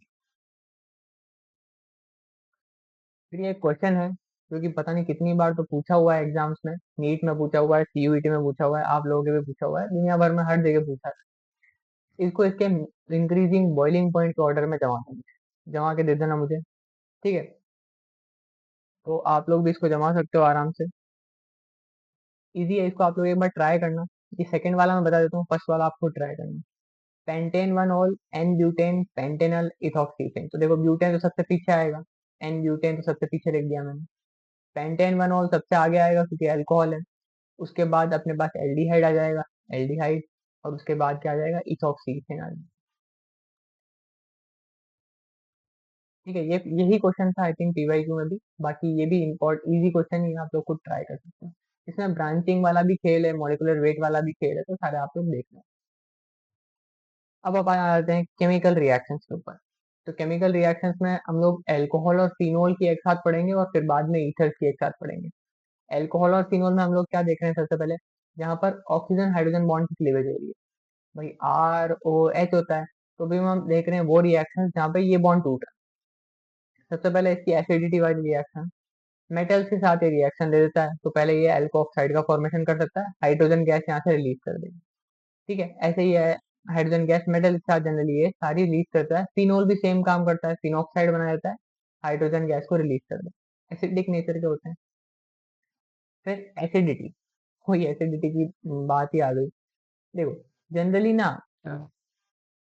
A: फिर ये क्वेश्चन है जो कि पता नहीं कितनी बार तो पूछा हुआ है एग्जाम्स में, नीट में पूछा हुआ है, CUET में पूछा हुआ है, आप लोगों के भी पूछा हुआ है, दुनिया भर में हर जगह पूछा है। इसको इसके इंक्रीजिंग बॉइलिंग पॉइंट के ऑर्डर में जमा के दे देना मुझे, ठीक है। तो आप लोग भी इसको जमा सकते हो आराम से। इजी है, इसको आप लोग एक बार ट्राई करना। ये सेकंड वाला मैं बता देता हूँ, फर्स्ट वाला आपको ट्राई करना। Pentane one ol n butane pentanal इथॉक्सीफेन। तो देखो ब्यूटेन तो सबसे पीछे आएगा, एन ब्यूटेन तो सबसे पीछे लिख दिया मैंने, पेंटेन वन ऑल सबसे आगे आएगा क्योंकि अल्कोहल है। उसके बाद अपने पास एल्डिहाइड आ जाएगा, एल्डिहाइड, और उसके बाद क्या आ जाएगा, इथॉक्सीफेन आ जाएगा। ठीक है, ये यही क्वेश्चन था आई थिंक पीवाईक्यू में भी। बाकी ये भी इम्पोर्ट इजी क्वेश्चन ही है, आप लोग खुद ट्राई कर सकते हैं। इसमें ब्रांचिंग वाला भी खेल है, मॉलिकुलर वेट वाला भी खेल है, तो सारे आप लोग देख लें। अब अपन आ जाते हैं केमिकल रिएक्शंस के ऊपर। तो केमिकल रिएक्शंस में हम लोग एल्कोहल और फिनोल की एक साथ पढ़ेंगे और फिर बाद में ईथर्स की एक साथ पढ़ेंगे। एल्कोहल और फिनोल में हम लोग क्या देख रहे हैं, सबसे पहले जहाँ पर ऑक्सीजन हाइड्रोजन बॉन्ड की क्लीवेज हो रही है, भाई ROH होता है। तो भी हम देख रहे हैं वो रिएक्शन जहाँ पे ये बॉन्ड टूट रहा है। सबसे पहले इसकी एसिडिटी वाली रिएक्शन, मेटल्स के साथ ये रिएक्शन दे देता है, तो पहले ये एल्कोऑक्साइड का फॉर्मेशन कर सकता है, हाइड्रोजन गैस यहाँ से रिलीज कर देगा। ठीक है, ऐसे ही है, हाइड्रोजन गैस मेटल के साथ जनरली ये सारी रिलीज करता है। फिनोल भी सेम काम करता है, फिनॉक्साइड बना देता है, हाइड्रोजन गैस को रिलीज कर देता है। एसिडिक नेचर के होते हैं। फिर एसिडिटी, कोई एसिडिटी की बात ही आ गई। देखो जनरली ना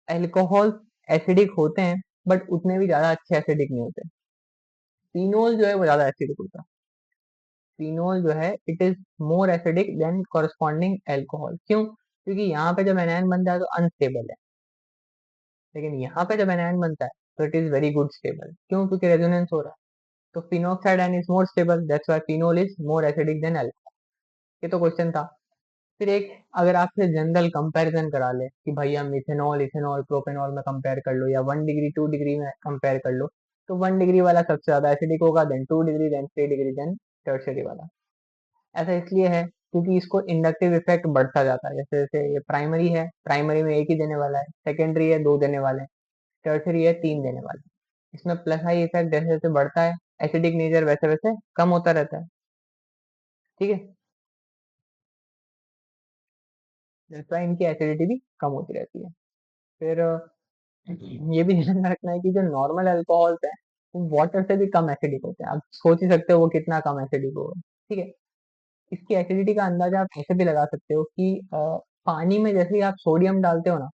A: एल्कोहल एसिडिक होते हैं, बट उतने भी ज्यादा अच्छे एसिडिक नहीं होते। फिनोल जो है वो ज्यादा एसिडिक होता है। फिनोल जो है it is more acidic then corresponding alcohol. क्यों? क्योंकि यहाँ पे जब एनायन बनता है तो अनस्टेबल है, लेकिन यहाँ पे जब एनायन बनता है तो it is very good stable. क्यों? क्योंकि रेजोनेंस हो रहा है। तो phenoxide ion is more stable, that's why phenol is more acidic then alcohol. ये तो क्वेश्चन था। फिर एक, अगर आपसे जनरल कंपैरिजन करा ले कि भैया मिथेनॉल इथेनॉल प्रोपेनॉल में कंपेयर कर लो या 1 डिग्री 2 डिग्री में कंपेयर कर लो, तो 1 डिग्री वाला सबसे ज्यादा एसिडिक होगा, then 2 degree, then 3 degree, then tertiary वाला। ऐसा इसलिए है क्योंकि इसको इंडक्टिव इफेक्ट बढ़ता जाता है। जैसे जैसे ये प्राइमरी है, प्राइमरी में एक ही देने वाला है, सेकेंडरी है दो देने वाले हैं, टर्शरी है तीन देने वाले हैं। इसमें प्लस आई इफेक्ट जैसे जैसे बढ़ता है, एसिडिक नेचर वैसे वैसे कम होता रहता है। ठीक है, जैसा इनकी एसिडिटी भी कम होती रहती है। फिर ये भी ध्यान रखना है कि जो नॉर्मल अल्कोहल्स हैं वो वाटर से भी कम एसिडिक होते हैं। आप सोच ही सकते हो वो कितना कम एसिडिक होगा। ठीक है, इसकी एसिडिटी का अंदाजा आप ऐसे भी लगा सकते हो कि पानी में जैसे ही आप सोडियम डालते हो ना,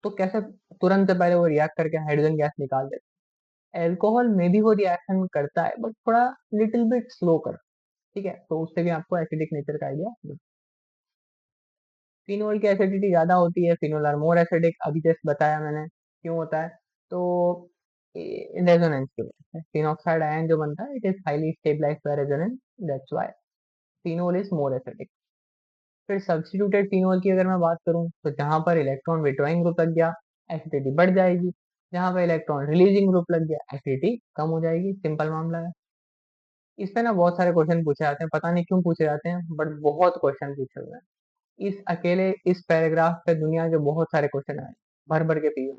A: तो कैसे तुरंत से पहले वो रिएक्ट करके हाइड्रोजन गैस निकाल देता है। एल्कोहल में भी वो रिएक्शन करता है बट थोड़ा लिटिल बिट स्लो कर। ठीक है, तो उससे भी आपको एसिडिक नेचर का आइडिया। फिनोल की एसिडिटी ज्यादा होती है, फिनोल आर मोर एसिडिक, अभी जस्ट बताया मैंने क्यों होता है। तो रेजोनेंस की वजह से फिनॉक्साइड आयन जो बनता है it is highly stabilised by resonance, that's why phenol is more acidic. फिर सब्स्टिट्यूटेड फिनोल की अगर मैं बात करूं, तो जहां पर इलेक्ट्रॉन विड्रॉइंग ग्रुप लग गया एसिडिटी बढ़ जाएगी, जहां पर इलेक्ट्रॉन रिलीजिंग ग्रुप लग गया एसिडिटी कम हो जाएगी। सिंपल मामला है। इस पे ना बहुत सारे क्वेश्चन पूछे जाते हैं, पता नहीं क्यों पूछे जाते हैं, बट बहुत क्वेश्चन पूछे हुए हैं। इस अकेले इस पैराग्राफ पे दुनिया के बहुत सारे क्वेश्चन आए, भर भर के पी।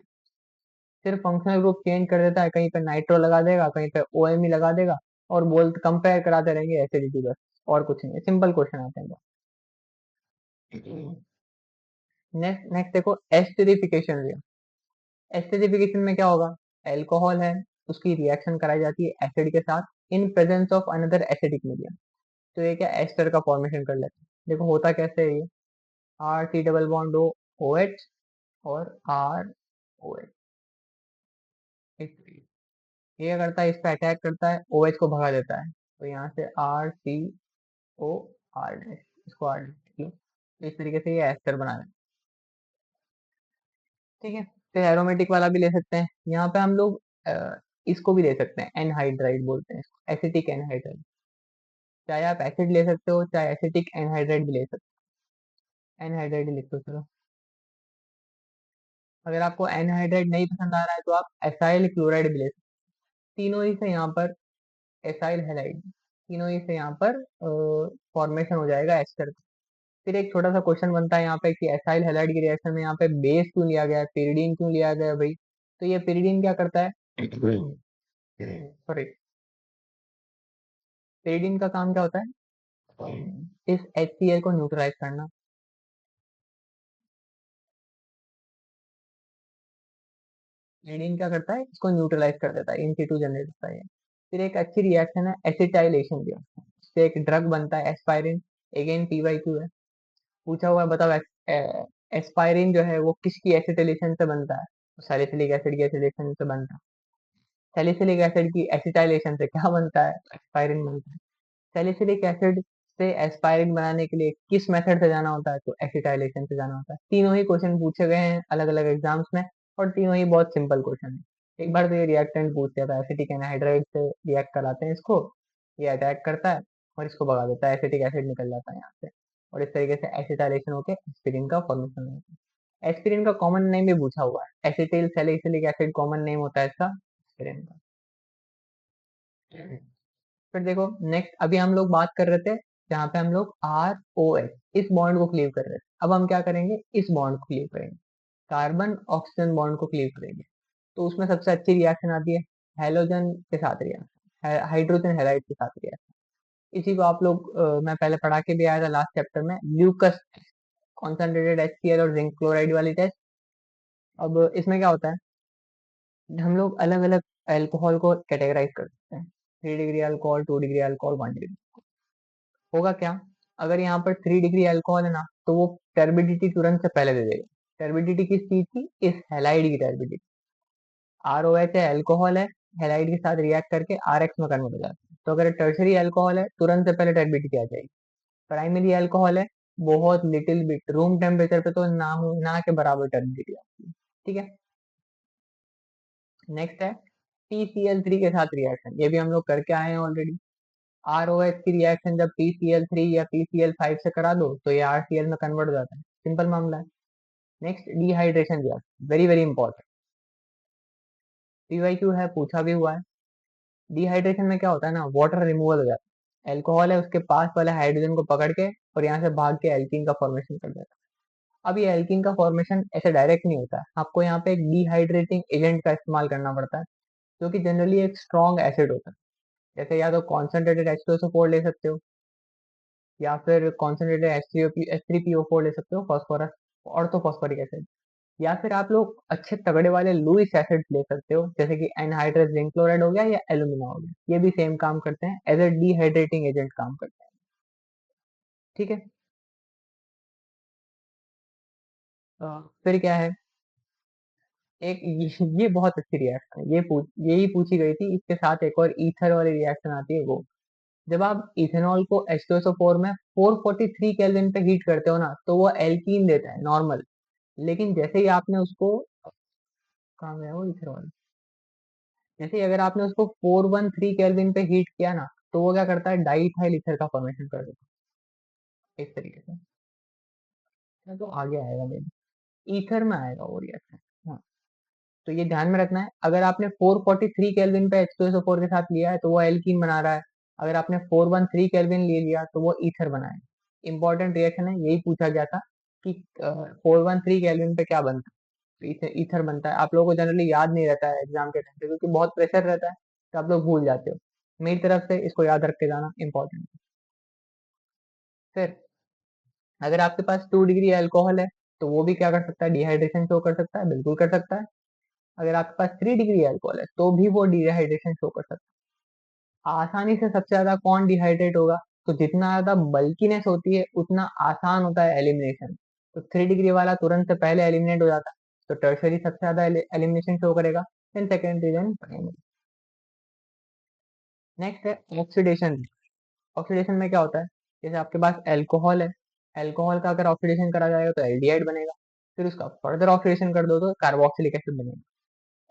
A: सिर्फ फंक्शनल ग्रुप चेंज कर देता है, कहीं पे नाइट्रो लगा देगा, कहीं पे OMe लगा देगा, और बोल कंपेयर कराते रहेंगे एसिडिटी बस, और कुछ नहीं। सिंपल क्वेश्चन आते हैं बस। नेक्स्ट नेक्स्ट देखो एस्टरिफिकेशन रिएक्शन। एस्टरिफिकेशन में क्या होगा, एल्कोहल है, उसकी रिएक्शन कराई जाती है एसिड के साथ in presence of another acidic medium. तो ये क्या एस्टर का फॉर्मेशन कर लेते हैं। देखो होता कैसे है ये, RC डबल बॉन्ड OH और ROH। ये क्या करता है, इस पे अटैक करता है, OH को भगा देता है, तो यहाँ से RCOR डैश, इसको R डैश, इस तरीके से ये एस्टर बना रहे हैं। ठीक है, तो एरोमेटिक वाला भी ले सकते हैं। यहाँ पे हम लोग इसको भी ले सकते हैं, एनहाइड्राइड बोलते हैं इसको, एसिटिक एनहाइड्राइड। चाहे आप एसिड ले सकते हो, चाहे एसिटिक एनहाइड्राइड भी ले सकते हो, एनहाइड्राइड ही लिख दो चलो। अगर आपको एनहाइड्राइड नहीं पसंद आ रहा है तो आप एसाइल क्लोराइड भी ले सकते हो। तीनों ही से यहाँ पर एसाइल हैलाइड, तीनों ही से यहाँ पर फॉर्मेशन हो जाएगा एस्टर। फिर एक छोटा सा क्वेश्चन बनता है यहाँ पे कि एसाइल हैलाइड की रिएक्शन में यहाँ पे बेस क्यों लिया गया है, pyridine क्यों लिया गया है भाई। तो ये pyridine क्या करता है, सॉरी, pyridine का काम क्या होता है, इस HCl को न्यूट्रलाइज करना। pyridine क्या करता है, इसको न्यूट्रलाइज कर देता है, इन situ जनरेट होता है ये। फिर एक अच्छी रिएक्शन है एसिटाइलेशन रिएक्शन, इससे एक ड्रग बनता है एस्पायरिन, अगेन PYQ है, पूछा हुआ है बताओ एस्पायरिन जो है वो किसकी एसिटिलेशन से बनता है? सैलिसिलिक एसिड की एसिटिलेशन से बनता है। सैलिसिलिक एसिड की एसिटाइलेशन से क्या बनता है? एस्पायरिन बनता है। सैलिसिलिक एसिड से एस्पायरिन बनाने के लिए किस मेथड से जाना होता है? तो एसिटाइलेशन से जाना होता है। तीनों ही क्वेश्चन पूछे गए हैं अलग अलग एग्जाम्स में, और तीनों ही बहुत सिंपल क्वेश्चन है। एक बार तो ये रिएक्टेंट पूछ दिया था, एसिटिक एनहाइड्राइड से रिएक्ट कराते हैं इसको, ये अटैक करता है और इसको भगा देता है, एसिटिक एसिड निकल जाता है यहाँ से, और इस तरीके से एसिटाइलेशन होकर एस्पिरिन का फॉर्मेशन होता है। एस्पिरिन का कॉमन नेम भी पूछा हुआ है, acetyl salicylic acid common name होता है इसका एस्पिरिन का। फिर देखो नेक्स्ट, अभी हम लोग बात कर रहे थे जहाँ पे हम लोग ROH इस बॉन्ड को क्लीव कर रहे थे, अब हम क्या करेंगे? इस बॉन्ड को क्लीव करेंगे, कार्बन ऑक्सीजन बॉन्ड को क्लीव करेंगे। तो उसमें सबसे अच्छी रिएक्शन आती है हेलोजन के साथ रिएक्शन, हाइड्रोजन हैलाइड के साथ रिएक्शन। इसी को आप लोग मैं पहले पढ़ा के भी आया था लास्ट चैप्टर में, ल्यूकस कॉन्सेंट्रेटेड HCl और जिंक क्लोराइड वाली टेस्ट। अब इसमें क्या होता है, हम लोग अलग अलग अल्कोहल को कैटेगराइज कर सकते हैं, 3 degree alcohol, 2 degree alcohol, 1 degree. होगा क्या, अगर यहाँ पर 3 डिग्री अल्कोहल है ना, तो वो टर्बिडिटी तुरंत से पहले दे देगा। टर्बिडिटी किस चीज की? इस हैलाइड की टर्बिडिटी। ROH है, अल्कोहल है, हैलाइड के साथ रिएक्ट करके RX में कन्वर्ट हो जाता है। तो अगर टर्शरी अल्कोहल है, तुरंत से पहले टर्बिडिटी आ जाएगी। प्राइमरी अल्कोहल है, बहुत लिटिल बिट, रूम टेम्परेचर पे तो ना के बराबर टर्बिडिटी आती है। ठीक है, नेक्स्ट है PCl3 के साथ रिएक्शन, ये भी हम लोग करके आए हैं ऑलरेडी। ROH की रिएक्शन जब PCl3 या PCl5 से करा दो तो ये RCl में कन्वर्ट हो जाता है, सिंपल मामला है। Next dehydration reaction, very very important, PYQ है, पूछा भी हुआ है। डिहाइड्रेशन में क्या होता है ना, वाटर रिमूवल हो जाता है, एल्कोहल है उसके पास वाले हाइड्रोजन को पकड़ के और यहाँ से भाग के एल्कीन का फॉर्मेशन कर देता है। अब ये एल्कीन का फॉर्मेशन ऐसे डायरेक्ट नहीं होता है, आपको यहाँ पे एक डिहाइड्रेटिंग एजेंट का इस्तेमाल करना पड़ता है, जो कि जनरली एक स्ट्रॉन्ग एसिड होता है। जैसे या तो कॉन्सेंट्रेटेड H2SO4 ले सकते हो, या फिर कॉन्सेंट्रेटेड H3PO4 ले सकते हो, फॉस्फोरस ऑर्थो फॉस्फोरिक एसिड। या फिर आप लोग अच्छे तगड़े वाले लुइस एसिड ले सकते हो, जैसे कि एनहाइड्रस जिंक क्लोराइड हो गया या एल्यूमिना हो गया, ये भी सेम काम करते हैं, एज ए डिहाइड्रेटिंग एजेंट काम करते हैं। ठीक है, फिर क्या है, एक ये बहुत अच्छी रिएक्शन है, यही पूछी गई थी, इसके साथ एक और ईथर वाली रिएक्शन आती है वो, जब आप इथेनॉल को H2SO4 में 443 केल्विन पे हीट करते हो ना, तो वो एल्कीन देता है नॉर्मल, लेकिन जैसे ही आपने उसको, कहाँ गया वो इथेनॉल, जैसे ही अगर आपने उसको 413 केल्विन पे हीट किया ना, तो वो क्या करता है, डाईइथाइल ईथर का फॉर्मेशन कर देता है इस तरीके से। तो आगे आएगा मेरे, ईथर में आएगा वो रिएक्शन। हाँ, तो ये ध्यान में रखना है, अगर आपने 443 केल्विन पे H2SO4 के साथ लिया है तो वो एल्कीन बना रहा है, अगर आपने 413 केल्विन ले लिया तो वो ईथर बनाए। इंपॉर्टेंट रिएक्शन है, यही पूछा गया था कि 413 केल्विन पे क्या बनता है, तो ईथर बनता है। आप लोगों को जनरली याद नहीं रहता है एग्जाम के टाइम पे, क्योंकि बहुत प्रेशर रहता है, तो आप लोग भूल जाते हो। मेरी तरफ से इसको याद रख के जाना इंपॉर्टेंट। फिर अगर आपके पास 2 डिग्री अल्कोहल है, तो वो भी क्या कर सकता है, डिहाइड्रेशन शो कर सकता है, बिल्कुल कर सकता है। अगर आपके पास 3 डिग्री अल्कोहल है, तो भी वो डिहाइड्रेशन शो कर सकता है। आसानी से सबसे ज्यादा कौन डिहाइड्रेट होगा, तो जितना ज्यादा बल्कीनेस होती है उतना आसान होता है एलिमिनेशन, तो 3 डिग्री वाला तुरंत से पहले एलिमिनेट हो जाता है, तो टर्शरी सबसे ज्यादा एलिमिनेशन शो करेगा, then secondary, then primary. Next है ऑक्सीडेशन। ऑक्सीडेशन में क्या होता है, जैसे आपके पास अल्कोहल है, अल्कोहल का अगर ऑक्सीडेशन करा जाएगा तो एल्डिहाइड बनेगा, फिर उसका फर्दर ऑक्सीडेशन कर दो तो कार्बोक्सिलिक एसिड बनेगा।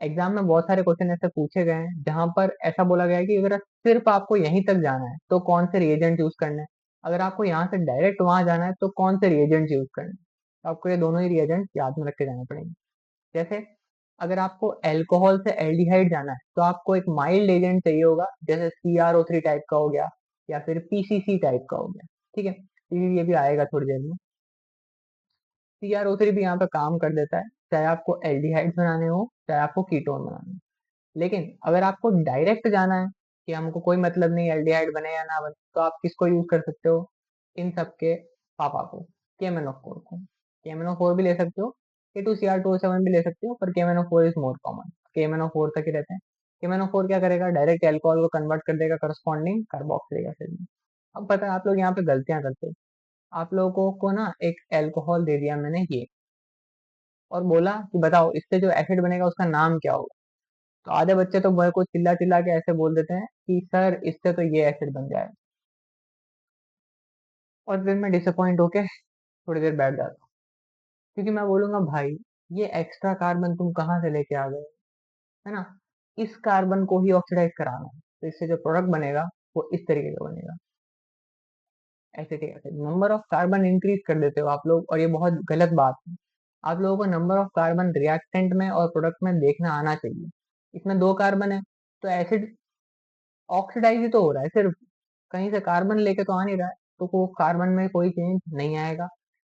A: एग्जाम में बहुत सारे क्वेश्चन ऐसे पूछे गए हैं जहां पर ऐसा बोला गया है कि अगर सिर्फ आपको यहीं तक जाना है तो कौन से रिएजेंट यूज करने हैं, अगर आपको यहाँ से डायरेक्ट वहां जाना है तो कौन से रिएजेंट यूज करने हैं। तो आपको ये दोनों ही रिएजेंट याद में रख के जाने पड़ेंगे। जैसे अगर आपको अल्कोहल से एल्डिहाइड जाना है तो आपको एक माइल्ड एजेंट चाहिए होगा, जैसे CrO3 टाइप का हो गया, या फिर PCC टाइप का हो गया। ठीक है, ये भी आएगा थोड़ी देर में। CrO3 भी यहाँ पे काम कर देता है, चाहे आपको एल्डिहाइड बनाने हो चाहे आपको कीटोन बनाने हो। लेकिन अगर आपको डायरेक्ट जाना है कि हमको कोई मतलब नहीं एल्डिहाइड बने या ना बने, तो आप किसको यूज कर सकते हो, इन सबके पापा को, KMnO4 को। KMnO4 भी ले सकते हो, K2Cr2O7 भी ले सकते हो, पर KMnO4 is more common, KMnO4 तक ही रहते हैं। KMnO4 क्या करेगा, डायरेक्ट अल्कोहल को कन्वर्ट कर देगा करस्पॉन्डिंग कार्बोक्सिलिक एसिड में। अब पता है आप लोग यहाँ पे गलतियां करते हो, आप लोगों को ना एक अल्कोहल दे दिया मैंने ये, और बोला कि बताओ इससे जो एसिड बनेगा उसका नाम क्या होगा। तो आधे बच्चे तो मेरे को चिल्ला चिल्ला के ऐसे बोल देते हैं कि सर इससे तो ये एसिड बन जाएगा, और फिर मैं डिसअपॉइंट होके थोड़ी देर बैठ जाता हूँ, क्योंकि मैं बोलूंगा भाई ये एक्स्ट्रा कार्बन तुम कहाँ से लेके आ गए, है ना। इस कार्बन को ही ऑक्सीडाइज कराना है, तो इससे जो प्रोडक्ट बनेगा वो इस तरीके का बनेगा। Acetic acid, number of carbon increase कर देते हो आप लोग, और ये बहुत गलत बात है। आप लोगों को नंबर ऑफ कार्बन रिएक्टेंट में और प्रोडक्ट में देखना आना चाहिए। इसमें 2 कार्बन है, तो एसिड ऑक्सीडाइज ही तो हो रहा है सिर्फ, कहीं से कार्बन लेके तो आ नहीं रहा है, तो वो कार्बन में कोई चेंज नहीं आएगा।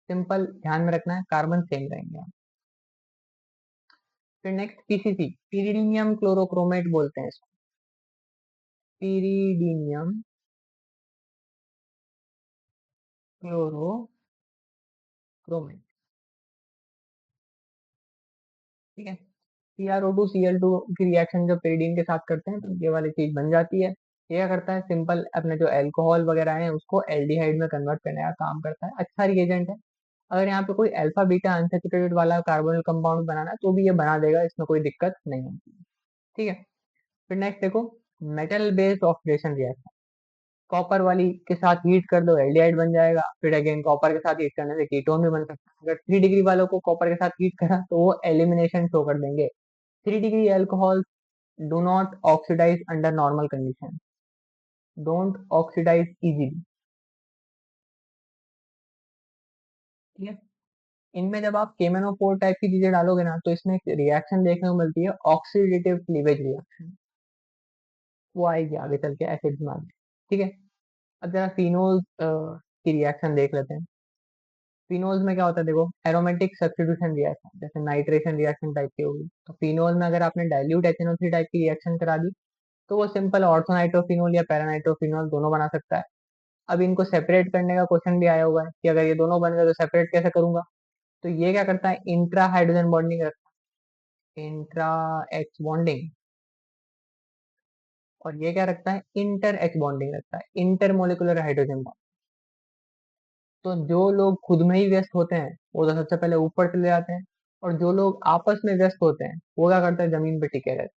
A: सिंपल ध्यान में रखना है, कार्बन सेम रहेंगे। फिर नेक्स्ट पीसीसी, पीरिडीनियम क्लोरोक्रोमेट बोलते हैं इसको, पीरिडीनियम क्लोरोक्रोमेट। ठीक है, CrO2 Cl2 की रिएक्शन जब पेरिडीन के साथ करते हैं तो ये वाली चीज बन जाती है। ये क्या करता है, सिंपल अपने जो अल्कोहल वगैरह है उसको एल्डिहाइड में कन्वर्ट करने का काम करता है, अच्छा रिएजेंट है। अगर यहाँ पे कोई अल्फा बीटा अनसैचुरेटेड वाला कार्बोनिल कंपाउंड बनाना है तो भी ये बना देगा, इसमें कोई दिक्कत नहीं होती है। ठीक है, फिर नेक्स्ट देखो, metal based oxidation reaction, copper वाली के साथ हीट कर दो एल्डिहाइड बन जाएगा, फिर अगेन कॉपर के साथ हीट करने से कीटोन भी बन सकता है। अगर 3 डिग्री वालों को कॉपर के साथ हीट करा तो वो एलिमिनेशन शो कर देंगे। 3 degree alcohol do not oxidise under normal condition, don't oxidise easily. ठीक है, इनमें जब आप KMnO4 टाइप की चीजें डालोगे ना तो इसमें एक रिएक्शन देखने को मिलती है, ऑक्सीडेटिव क्लीवेज रिएक्शन, वो आएगी आगे चल के एसिड में आगे। ठीक है, अब जरा फिनोल की रिएक्शन देख लेते हैं। फिनोल्स में क्या होता है देखो, एरोमेटिक सब्स्टिट्यूशन रिएक्शन, जैसे नाइट्रेशन रिएक्शन टाइप की होगी, तो फिनोल में अगर आपने डाइल्यूट HNO3 टाइप की रिएक्शन करा दी तो वो सिंपल ऑर्थोनाइट्रोफिनोल या पैरानाइट्रोफिनोल दोनों बना सकता है। अब इनको सेपरेट करने का क्वेश्चन भी आया हुआ है कि अगर ये दोनों बन गए तो सेपरेट कैसे करूंगा। तो ये क्या करता है, इंट्रा हाइड्रोजन बॉन्डिंग रखता है, इंट्रा एच बॉन्डिंग। और ये क्या रखता है, इंटर एच बॉन्डिंग रखता है, इंटर मोलिकुलर हाइड्रोजन बॉन्ड। तो जो लोग खुद में ही व्यस्त होते हैं वो तो सबसे पहले ऊपर चले जाते हैं, और जो लोग आपस में व्यस्त होते हैं वो क्या करते हैं, जमीन पे टिके रहते हैं।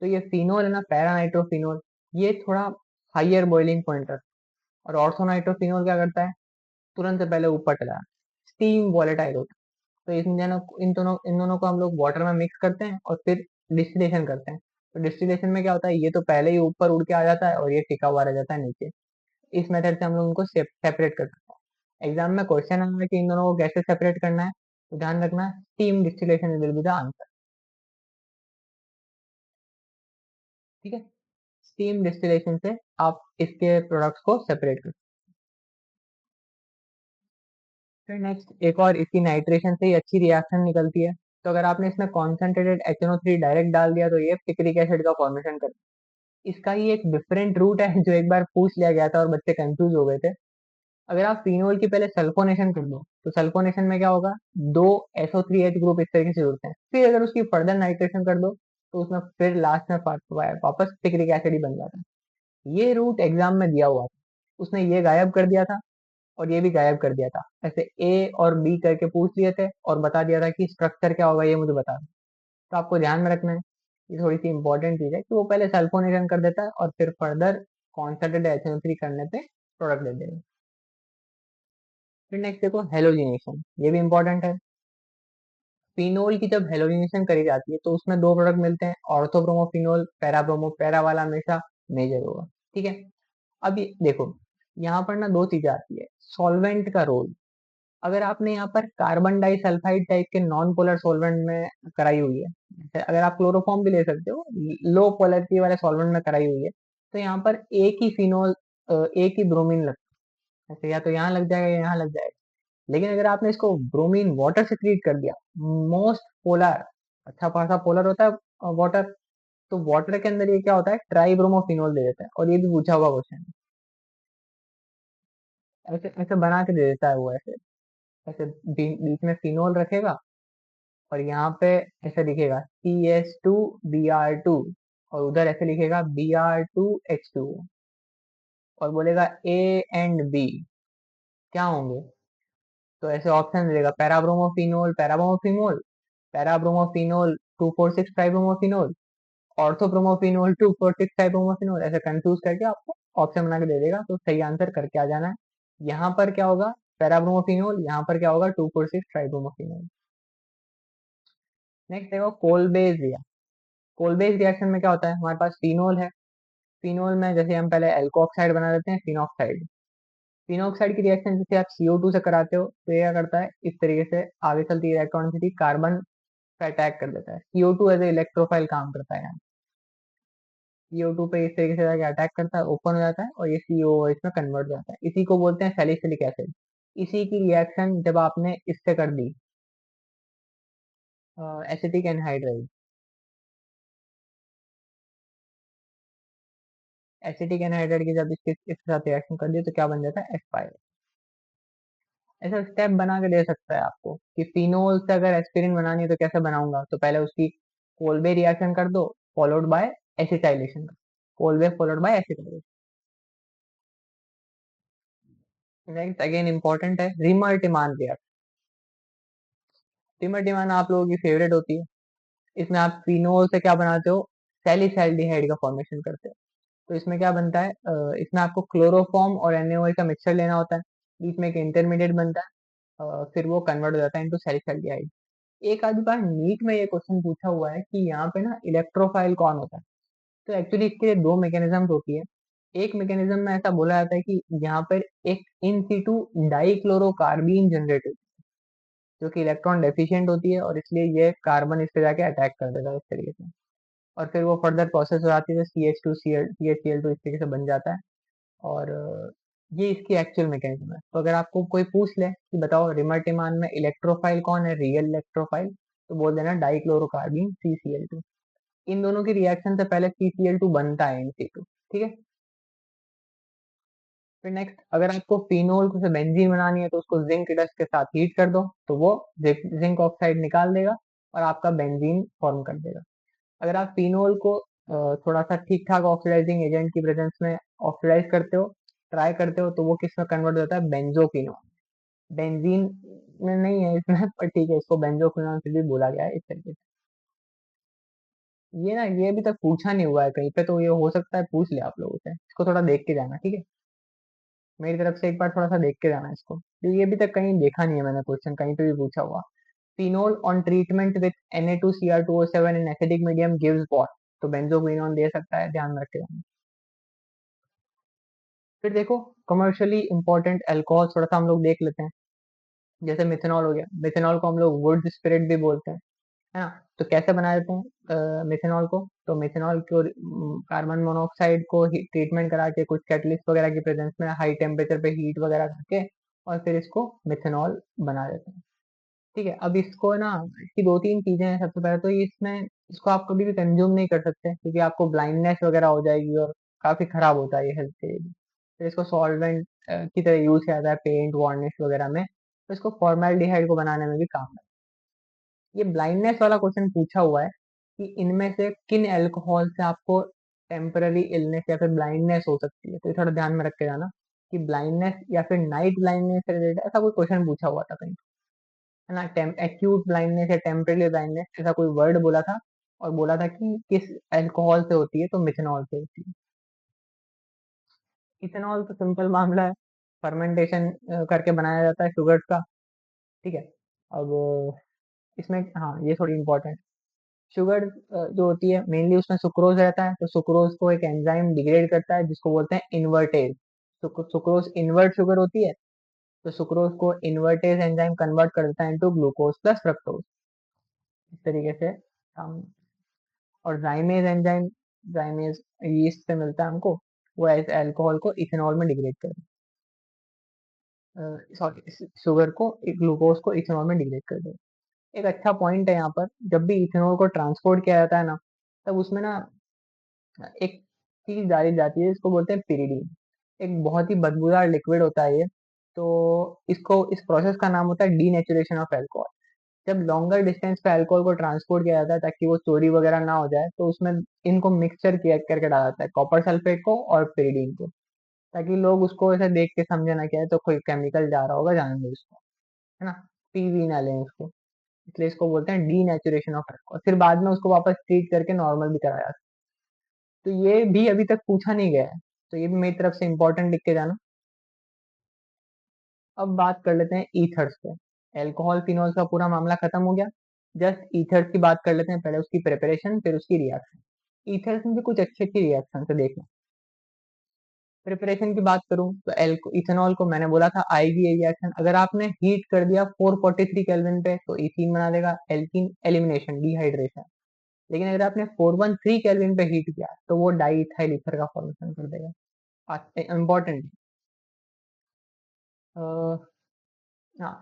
A: तो ये फिनोल है ना, पैरानाइट्रोफिनोल, ये थोड़ा हाइयर बॉइलिंग पॉइंट रखता है, और ऑर्थोनाइट्रोफिनोल क्या करता है, तुरंत से पहले ऊपर चला जाता है, स्टीम वॉलेटाइल होता है। तो इन दोनों को हम लोग वाटर में मिक्स करते हैं और फिर डिस्टिलेशन करते हैं। तो डिस्टिलेशन में क्या होता है, ये तो पहले ही ऊपर उड़ के आ जाता है और ये टिका हुआ रह जाता है नीचे। इस मेथड से हम लोग उनको सेपरेट कर सकते हैं। एग्जाम में क्वेश्चन आएगा कि इन दोनों को कैसे सेपरेट करना है, तो ध्यान रखना, steam distillation will be the answer. ठीक है, स्टीम डिस्टिलेशन से आप इसके प्रोडक्ट्स को सेपरेट कर। फिर नेक्स्ट एक और, इसकी नाइट्रेशन से ही अच्छी रिएक्शन निकलती है। तो अगर आपने इसमें कॉन्सेंट्रेटेड HNO3 डायरेक्ट डाल दिया तो ये पिक्रिक एसिड का फॉर्मेशन कर। इसका ही एक डिफरेंट रूट है जो एक बार पूछ लिया गया था और बच्चे कंफ्यूज हो गए थे। अगर आप फिनोल की पहले सल्फोनेशन कर दो तो सल्फोनेशन में क्या होगा, 2SO3H ग्रुप इस तरीके से जुड़ते हैं, फिर अगर उसकी फर्दर नाइट्रेशन कर दो तो उसमें फिर लास्ट में वापस पिक्रिक एसिड ही बन जाता है। ये रूट एग्जाम में दिया हुआ था, उसने ये गायब कर दिया था और ये भी गायब कर दिया था। ऐसे ए और बी करके पूछ लिए थे और बता दिया था कि स्ट्रक्चर क्या होगा ये मुझे बता दो। तो आपको ध्यान में रखना है, ये थोड़ी सी इंपॉर्टेंट चीज है कि वो पहले सल्फोनेशन कर देता है और फिर फर्दर कॉन्सेंट्रेटेड HNO3 करने पे प्रोडक्ट दे देगा। फिर नेक्स्ट देखो, हेलोजिनेशन, ये भी इंपॉर्टेंट है। फिनोल की जब हेलोजिनेशन करी जाती है तो उसमें 2 प्रोडक्ट मिलते हैं, ऑर्थोब्रोमोफिनोल, पैराब्रोमो, पैरा वाला हमेशा मेजर होगा। ठीक है, अब ये देखो, यहाँ पर ना 2 चीजें आती है, सॉल्वेंट का रोल। अगर आपने यहाँ पर कार्बन डाइसल्फाइड टाइप के नॉन पोलर सॉल्वेंट में कराई हुई है, जैसे अगर आप क्लोरोफॉर्म भी ले सकते हो, लो पोलरिटी वाले सॉल्वेंट में कराई हुई है, तो यहाँ पर एक ही फिनोल, एक ही ब्रोमीन लगता है, ऐसे या तो यहाँ लग जाएगा या यहाँ लग जाएगा। लेकिन अगर आपने इसको ब्रोमीन वाटर से ट्रीट कर दिया, मोस्ट पोलर, अच्छा खासा पोलर होता है वाटर, तो वाटर के अंदर ये क्या होता है, ट्राई ब्रोमोफिनोल दे देता है, और ये भी पूछा हुआ क्वेश्चन है। ऐसे ऐसे बना के दे देता है वो, ऐसे ऐसे बीच में फिनोल रखेगा और यहाँ पे ऐसे लिखेगा CS2Br2, और उधर ऐसे लिखेगा Br2H2, और बोलेगा A एंड B। क्या होंगे? तो ऐसे ऑप्शन देगा, पैराब्रोमोफिनोल पैराब्रोमोफिनोल, पैराब्रोमोफिनोल 2,4,6 ट्राइब्रोमोफिनोल, ऑर्थोब्रोमोफिनोल 2,4,6 ट्राइब्रोमोफिनोल, ऐसे कंफ्यूज करके आपको ऑप्शन बना के दे देगा। तो सही आंसर करके आ जाना है। यहाँ पर क्या होगा? पैराब्रोमोफिनोल, यहाँ पर क्या होगा? 2,4,6 ट्राइब्रोमोफिनोल। नेक्स्ट देखो कोलबेज रिएक्शन। कोलबेज रिएक्शन में क्या होता है? हमारे पास फिनोल है। फिनोल में जैसे हम पहले एल्कोऑक्साइड बना देते हैं, फिनॉक्साइड। फिनॉक्साइड की रिएक्शन जैसे आप CO2 से कराते हो, तो ये क्या करता है? इस तरीके से आगे चलती इलेक्ट्रॉनिसिटी कार्बन पे अटैक कर देता है। CO2 एज ए इलेक्ट्रोफाइल काम करता है यहाँ। CO2 पे इस तरीके से जाके अटैक करता है, ओपन हो जाता है और ये COOH में कन्वर्ट हो जाता है। इसी को बोलते हैं सैलिसिलिक एसिड। इसी की रिएक्शन जब आपने इससे कर दी, एसिटिक एनहाइड्राइड, एसिटिक एनहाइड्राइड की जब इसके साथ रिएक्शन कर दी तो क्या बन जाता है? H5। ऐसा स्टेप बना के दे सकता है आपको कि फिनोल से अगर एस्पिरिन बनानी है तो कैसे बनाऊंगा, तो पहले उसकी कोलबे रिएक्शन कर दो, followed by acetylation. Kolbe followed by acetylation. Next again important है, रिमर टिमान रिएक्शन। रिमर टिमान आप लोगों की फेवरेट होती है। इसमें आप फिनोल से क्या बनाते हो? सैलिसैल्डिहाइड का फॉर्मेशन करते हो। तो इसमें क्या बनता है? इसमें आपको क्लोरोफॉर्म और NaOH का मिक्सचर लेना होता है। बीच में एक इंटरमीडिएट बनता है, फिर वो कन्वर्ट हो जाता है इनटू सैलिसैल्डिहाइड। एक आधी बार नीट में ये क्वेश्चन पूछा हुआ है कि यहाँ पे ना इलेक्ट्रोफाइल कौन होता है। तो एक्चुअली इसके दो मैकेनिज्म होती है। एक मैकेनिज्म में ऐसा बोला जाता है कि यहाँ पर एक इन सीटू डाइक्लोरोकार्बीन जनरेट होती है, जो कि इलेक्ट्रॉन डेफिशिएंट होती है और इसलिए ये कार्बन इस पे जाके अटैक कर देता है इस तरीके से। और फिर वो फर्दर प्रोसेस हो जाती है, CH2 इस तरीके से बन जाता है। और ये इसकी एक्चुअल मैकेनिज्म है। तो अगर आपको कोई पूछ ले कि बताओ रिमर्टिमान में इलेक्ट्रोफाइल कौन है, रियल इलेक्ट्रोफाइल, तो बोल देना डाइक्लोरोकार्बिन CCl2। इन दोनों की रिएक्शन से पहले CCl2 बनता है In situ। ठीक है। फिर नेक्स्ट, अगर आपको फिनोल को से बेंजीन बनानी है तो उसको जिंक डस्ट के साथ हीट कर दो, तो वो जिंक ऑक्साइड निकाल देगा और आपका बेंजीन फॉर्म कर देगा। अगर आप फिनोल को थोड़ा सा ठीक ठाक ऑक्सीडाइजिंग एजेंट की प्रेजेंस में ऑक्सीडाइज करते हो, ट्राई करते हो, तो वो किस में कन्वर्ट होता है? बेंजोक्विनोन। बेंजीन में नहीं है इसमें, पर ठीक है, इसको बेंजोक्विनोन से भी बोला गया है इस तरीके से। ये ना, ये अभी तक पूछा नहीं हुआ है कहीं पे, तो ये हो सकता है पूछ ले आप लोगों से। इसको थोड़ा देख के जाना, ठीक है। मेरी तरफ से एक बार थोड़ा सा देख के जाना इसको, क्योंकि ये अभी तक कहीं देखा नहीं है मैंने क्वेश्चन कहीं पे भी पूछा हुआ। Phenol on treatment with Na2Cr2O7 in acidic medium gives what? तो बेंजोक्विनोन दे सकता है, ध्यान रख के जाना। फिर देखो कमर्शियली इंपॉर्टेंट अल्कोहल थोड़ा सा हम लोग देख लेते हैं। जैसे मिथेनॉल हो गया, मिथेनॉल को हम लोग वुड स्पिरिट भी बोलते हैं, है ना। तो कैसे बनाए जाते हैं मिथेनॉल को? तो मिथेनॉल को कार्बन मोनोऑक्साइड को ट्रीटमेंट करा के कुछ कैटलिस्ट वगैरह की प्रेजेंस में हाई टेम्परेचर पे हीट वगैरह करके और फिर इसको मिथेनॉल बना देते हैं। ठीक है। अब इसको ना, इसकी दो तीन चीजें हैं। सबसे पहले तो ये इसमें, इसको आप कभी भी कंज्यूम नहीं कर सकते क्योंकि आपको ब्लाइंडनेस वगैरह हो जाएगी और काफी खराब होता है ये हेल्थ के लिए भी। फिर इसको सॉल्वेंट की तरह यूज किया जाता है पेंट वार्निश वगैरह में। तो इसको फॉर्मेल्डिहाइड को बनाने में भी काम है। ये ब्लाइंडनेस वाला क्वेश्चन पूछा हुआ है कि इनमें से किन अल्कोहल से आपको टेम्पररी इलनेस या फिर ब्लाइंडनेस हो सकती है। तो ये थोड़ा ध्यान में रख के जाना कि ब्लाइंडनेस या फिर नाइट ब्लाइंडनेस से रिलेटेड ऐसा कोई क्वेश्चन पूछा हुआ था कहीं, है ना। एक्यूट ब्लाइंडनेस या टेम्परेरी ब्लाइंडनेस ऐसा कोई वर्ड बोला था, और बोला था कि किस अल्कोहल से होती है, तो मिथेनॉल से होती है। इथेनॉल तो सिंपल मामला है, फर्मेंटेशन करके बनाया जाता है शुगर्स का। ठीक है। अब इसमें हाँ, ये थोड़ी इंपॉर्टेंट, शुगर जो होती है मेनली उसमें सुक्रोज रहता है, तो सुक्रोज को एक एंजाइम डिग्रेड करता है जिसको बोलते हैं इन्वर्टेज। सुक्रोज इन्वर्ट शुगर होती है, तो सुक्रोज को इन्वर्टेज एंजाइम कन्वर्ट कर देता है इनटू ग्लूकोज प्लस फ्रक्टोज। इस तरीके से हम, और जाइमेज एंजाइम, जाइमेज यीस्ट से मिलता है हमको, वो एज अल्कोहल को इथेनॉल में डिग्रेड कर, सॉरी, शुगर को, ग्लूकोज को इथेनॉल में डिग्रेड कर दे। एक अच्छा पॉइंट है यहाँ पर, जब भी इथेनॉल को ट्रांसपोर्ट किया जाता है ना, तब उसमें ना एक चीज डाली जाती है, इसको बोलते हैं पिरिडीन। एक बहुत ही बदबूदार लिक्विड होता है ये। तो इसको, इस प्रोसेस का नाम होता है डीनेचुरेशन ऑफ अल्कोहल। जब लॉन्गर डिस्टेंस पे अल्कोहल को ट्रांसपोर्ट किया जाता है ताकि वो चोरी वगैरह ना हो जाए, तो उसमें इनको मिक्सचर किया करके डाला जाता है, कॉपर सल्फेट को और पिरिडीन को। ताकि लोग उसको ऐसे देख के समझे ना कि तो कोई केमिकल जा रहा होगा, जाने दो इसको, है ना, पीवी ना लें उसको। इसलिए इसको बोलते हैं डीनेचुरेशन ऑफ अल्कोहल, फिर बाद में उसको वापस ट्रीट करके नॉर्मल भी कराया जाता है। तो ये भी अभी तक पूछा नहीं गया है, तो ये भी मेरी तरफ से इंपॉर्टेंट लिख के जाना। अब बात कर लेते हैं ईथर्स पे। अल्कोहल फिनोल का पूरा मामला खत्म हो गया। जस्ट ईथर्स की बात कर लेते हैं, पहले उसकी प्रिपरेशन फिर उसकी रिएक्शन। ईथर्स में भी कुछ अच्छी अच्छी रिएक्शन है, देखना। प्रिपरेशन की बात करूं तो इथेनॉल को मैंने बोला था आएगी ये रिएक्शन, अगर आपने हीट कर दिया 443 केल्विन पे तो इथीन बना देगा, एल्कीन एलिमिनेशन डिहाइड्रेशन। लेकिन अगर आपने 413 केल्विन पे हीट किया तो वो डाई इथाइल ईथर का फॉर्मेशन कर देगा। इंपॉर्टेंट। हाँ,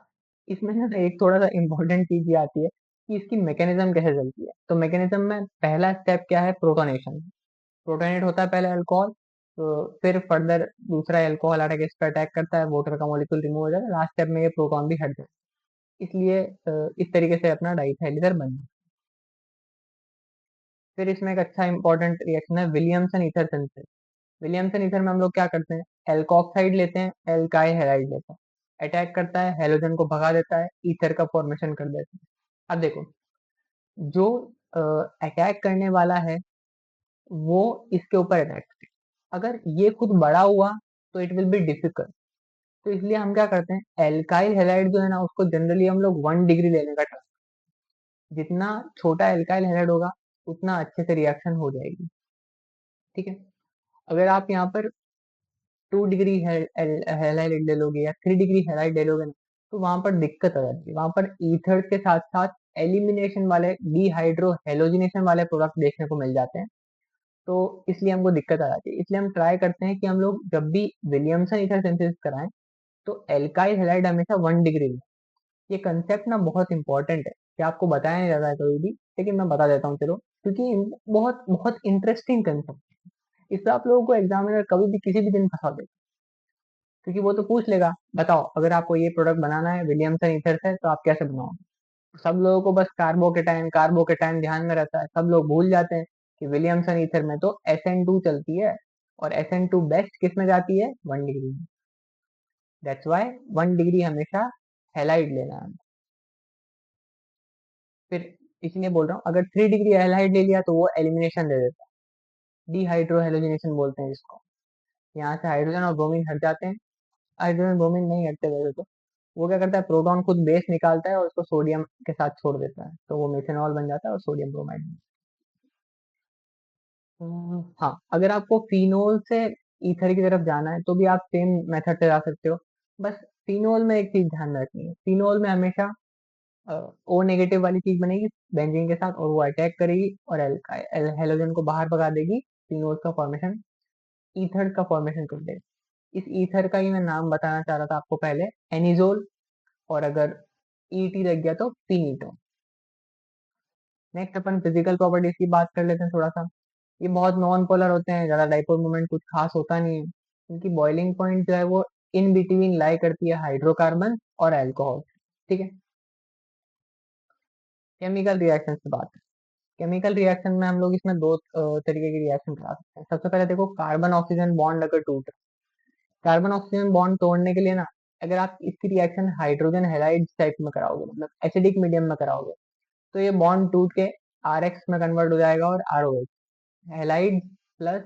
A: इसमें ना एक थोड़ा सा इम्पोर्टेंट चीज ये आती है कि इसकी मैकेनिज्म कैसे चलती है। तो मैकेनिज्म में पहला स्टेप क्या है, प्रोटोनेशन। प्रोटोनेट होता है पहले अल्कोहल, तो फिर फर्दर दूसरा अल्कोहल आके इस पर अटैक करता है, वाटर का मॉलिक्यूल रिमूव हो जाता है, लास्ट स्टेप में ये प्रोटॉन भी हट जाता है। इसलिए इस तरीके से अपना डाइथाइल ईथर बन जाता है। फिर इसमें एक अच्छा इंपॉर्टेंट रिएक्शन है Williamson ether synthesis. Williamson ether में हम लोग क्या करते हैं, एल्कोक्साइड लेते हैं, एल्काइल हैलाइड लेते हैं, अटैक करता है, हेलोजन को भगा देता है, ईथर का फॉर्मेशन कर देता है। अब देखो, जो अटैक करने वाला है वो इसके ऊपर अटैक करेगा। अगर ये खुद बड़ा हुआ तो इट विल बी डिफिकल्ट। तो इसलिए हम क्या करते हैं, एल्काइल हैलाइड जो है ना उसको जनरली हम लोग 1 डिग्री लेने का ट्राई। जितना छोटा एल्काइल हैलाइड होगा उतना अच्छे से रिएक्शन हो जाएगी। ठीक है, अगर आप यहाँ पर 2 डिग्री हैलाइड ले लोगे या 3 डिग्री हैलाइड ले लोगे ना, तो वहां पर दिक्कत आ जाती है। वहां पर ईथर के साथ साथ एलिमिनेशन वाले डिहाइड्रो हेलोजिनेशन वाले प्रोडक्ट देखने को मिल जाते हैं। तो इसलिए हमको दिक्कत आ जाती है। इसलिए हम ट्राई करते हैं कि हम लोग जब भी विलियमसन ईथर सिंथेसिस कराएं तो एल्काइल हैलाइड हमेशा 1 डिग्री लें। ये कंसेप्ट ना बहुत इंपॉर्टेंट है, कि आपको बताया नहीं जाता है कभी भी, लेकिन मैं बता देता हूँ चलो, क्योंकि बहुत बहुत इंटरेस्टिंग कंसेप्ट है। इससे आप लोगों को एग्जामिनर कभी भी किसी भी दिन फंसा दे, क्योंकि वो तो पूछ लेगा बताओ अगर आपको ये प्रोडक्ट बनाना है विलियमसन ईथर से तो आप कैसे बनाओगे। सब लोगों को बस कार्बोकेटाइन ध्यान में रहता है, सब लोग भूल जाते हैं कि विलियमसन ईथर में तो SN2 चलती है, और SN2 बेस्ट किस में जाती है, 1 डिग्री में। दैट्स वाई 1 डिग्री हमेशा हेलाइड लेना है। फिर इसलिए बोल रहा हूँ, अगर 3 डिग्री हेलाइड ले लिया तो वो एलिमिनेशन दे देता है, डिहाइड्रो हेलोजिनेशन बोलते हैं जिसको। यहाँ से हाइड्रोजन और ब्रोमीन हट जाते हैं। हाइड्रोजन ब्रोमीन नहीं हटते वैसे तो। वो क्या करता है, प्रोटॉन खुद बेस निकालता है और उसको सोडियम के साथ छोड़ देता है, तो वो मेथेनॉल बन जाता है और सोडियम ब्रोमाइड। हाँ, अगर आपको फिनोल से ईथर की तरफ जाना है तो भी आप सेम मेथड से जा सकते हो। बस फिनोल में एक चीज ध्यान रखनी है, फिनोल में हमेशा ओ नेगेटिव वाली चीज बनेगी बेंजीन के साथ, और वो अटैक करेगी और हेलोजन को बाहर भगा देगी, फिनोल का फॉर्मेशन, ईथर का फॉर्मेशन कर देगी। इस ईथर का ही मैं नाम बताना चाह रहा था आपको पहले, एनिजोल। और अगर ईटी लग गया तो फिनीटोन। नेक्स्ट अपन फिजिकल प्रॉपर्टीज की बात कर लेते हैं थोड़ा सा। ये बहुत नॉन पोलर होते हैं, ज्यादा डाइपोल मोमेंट कुछ खास होता नहीं है। इनकी बॉइलिंग पॉइंट जो है वो इन बिटवीन लाई करती है हाइड्रोकार्बन और अल्कोहल। ठीक है, केमिकल रिएक्शन की बात है। केमिकल रिएक्शन में हम लोग इसमें दो तरीके की रिएक्शन करा सकते हैं। सबसे पहले देखो, कार्बन ऑक्सीजन बॉन्ड अगर टूट, कार्बन ऑक्सीजन बॉन्ड तोड़ने के लिए ना, अगर आप इसकी रिएक्शन हाइड्रोजन हेलाइड टाइप में कराओगे, मतलब एसिडिक मीडियम में कराओगे, तो ये बॉन्ड टूट के RX में कन्वर्ट हो जाएगा और ROH, हेलाइड प्लस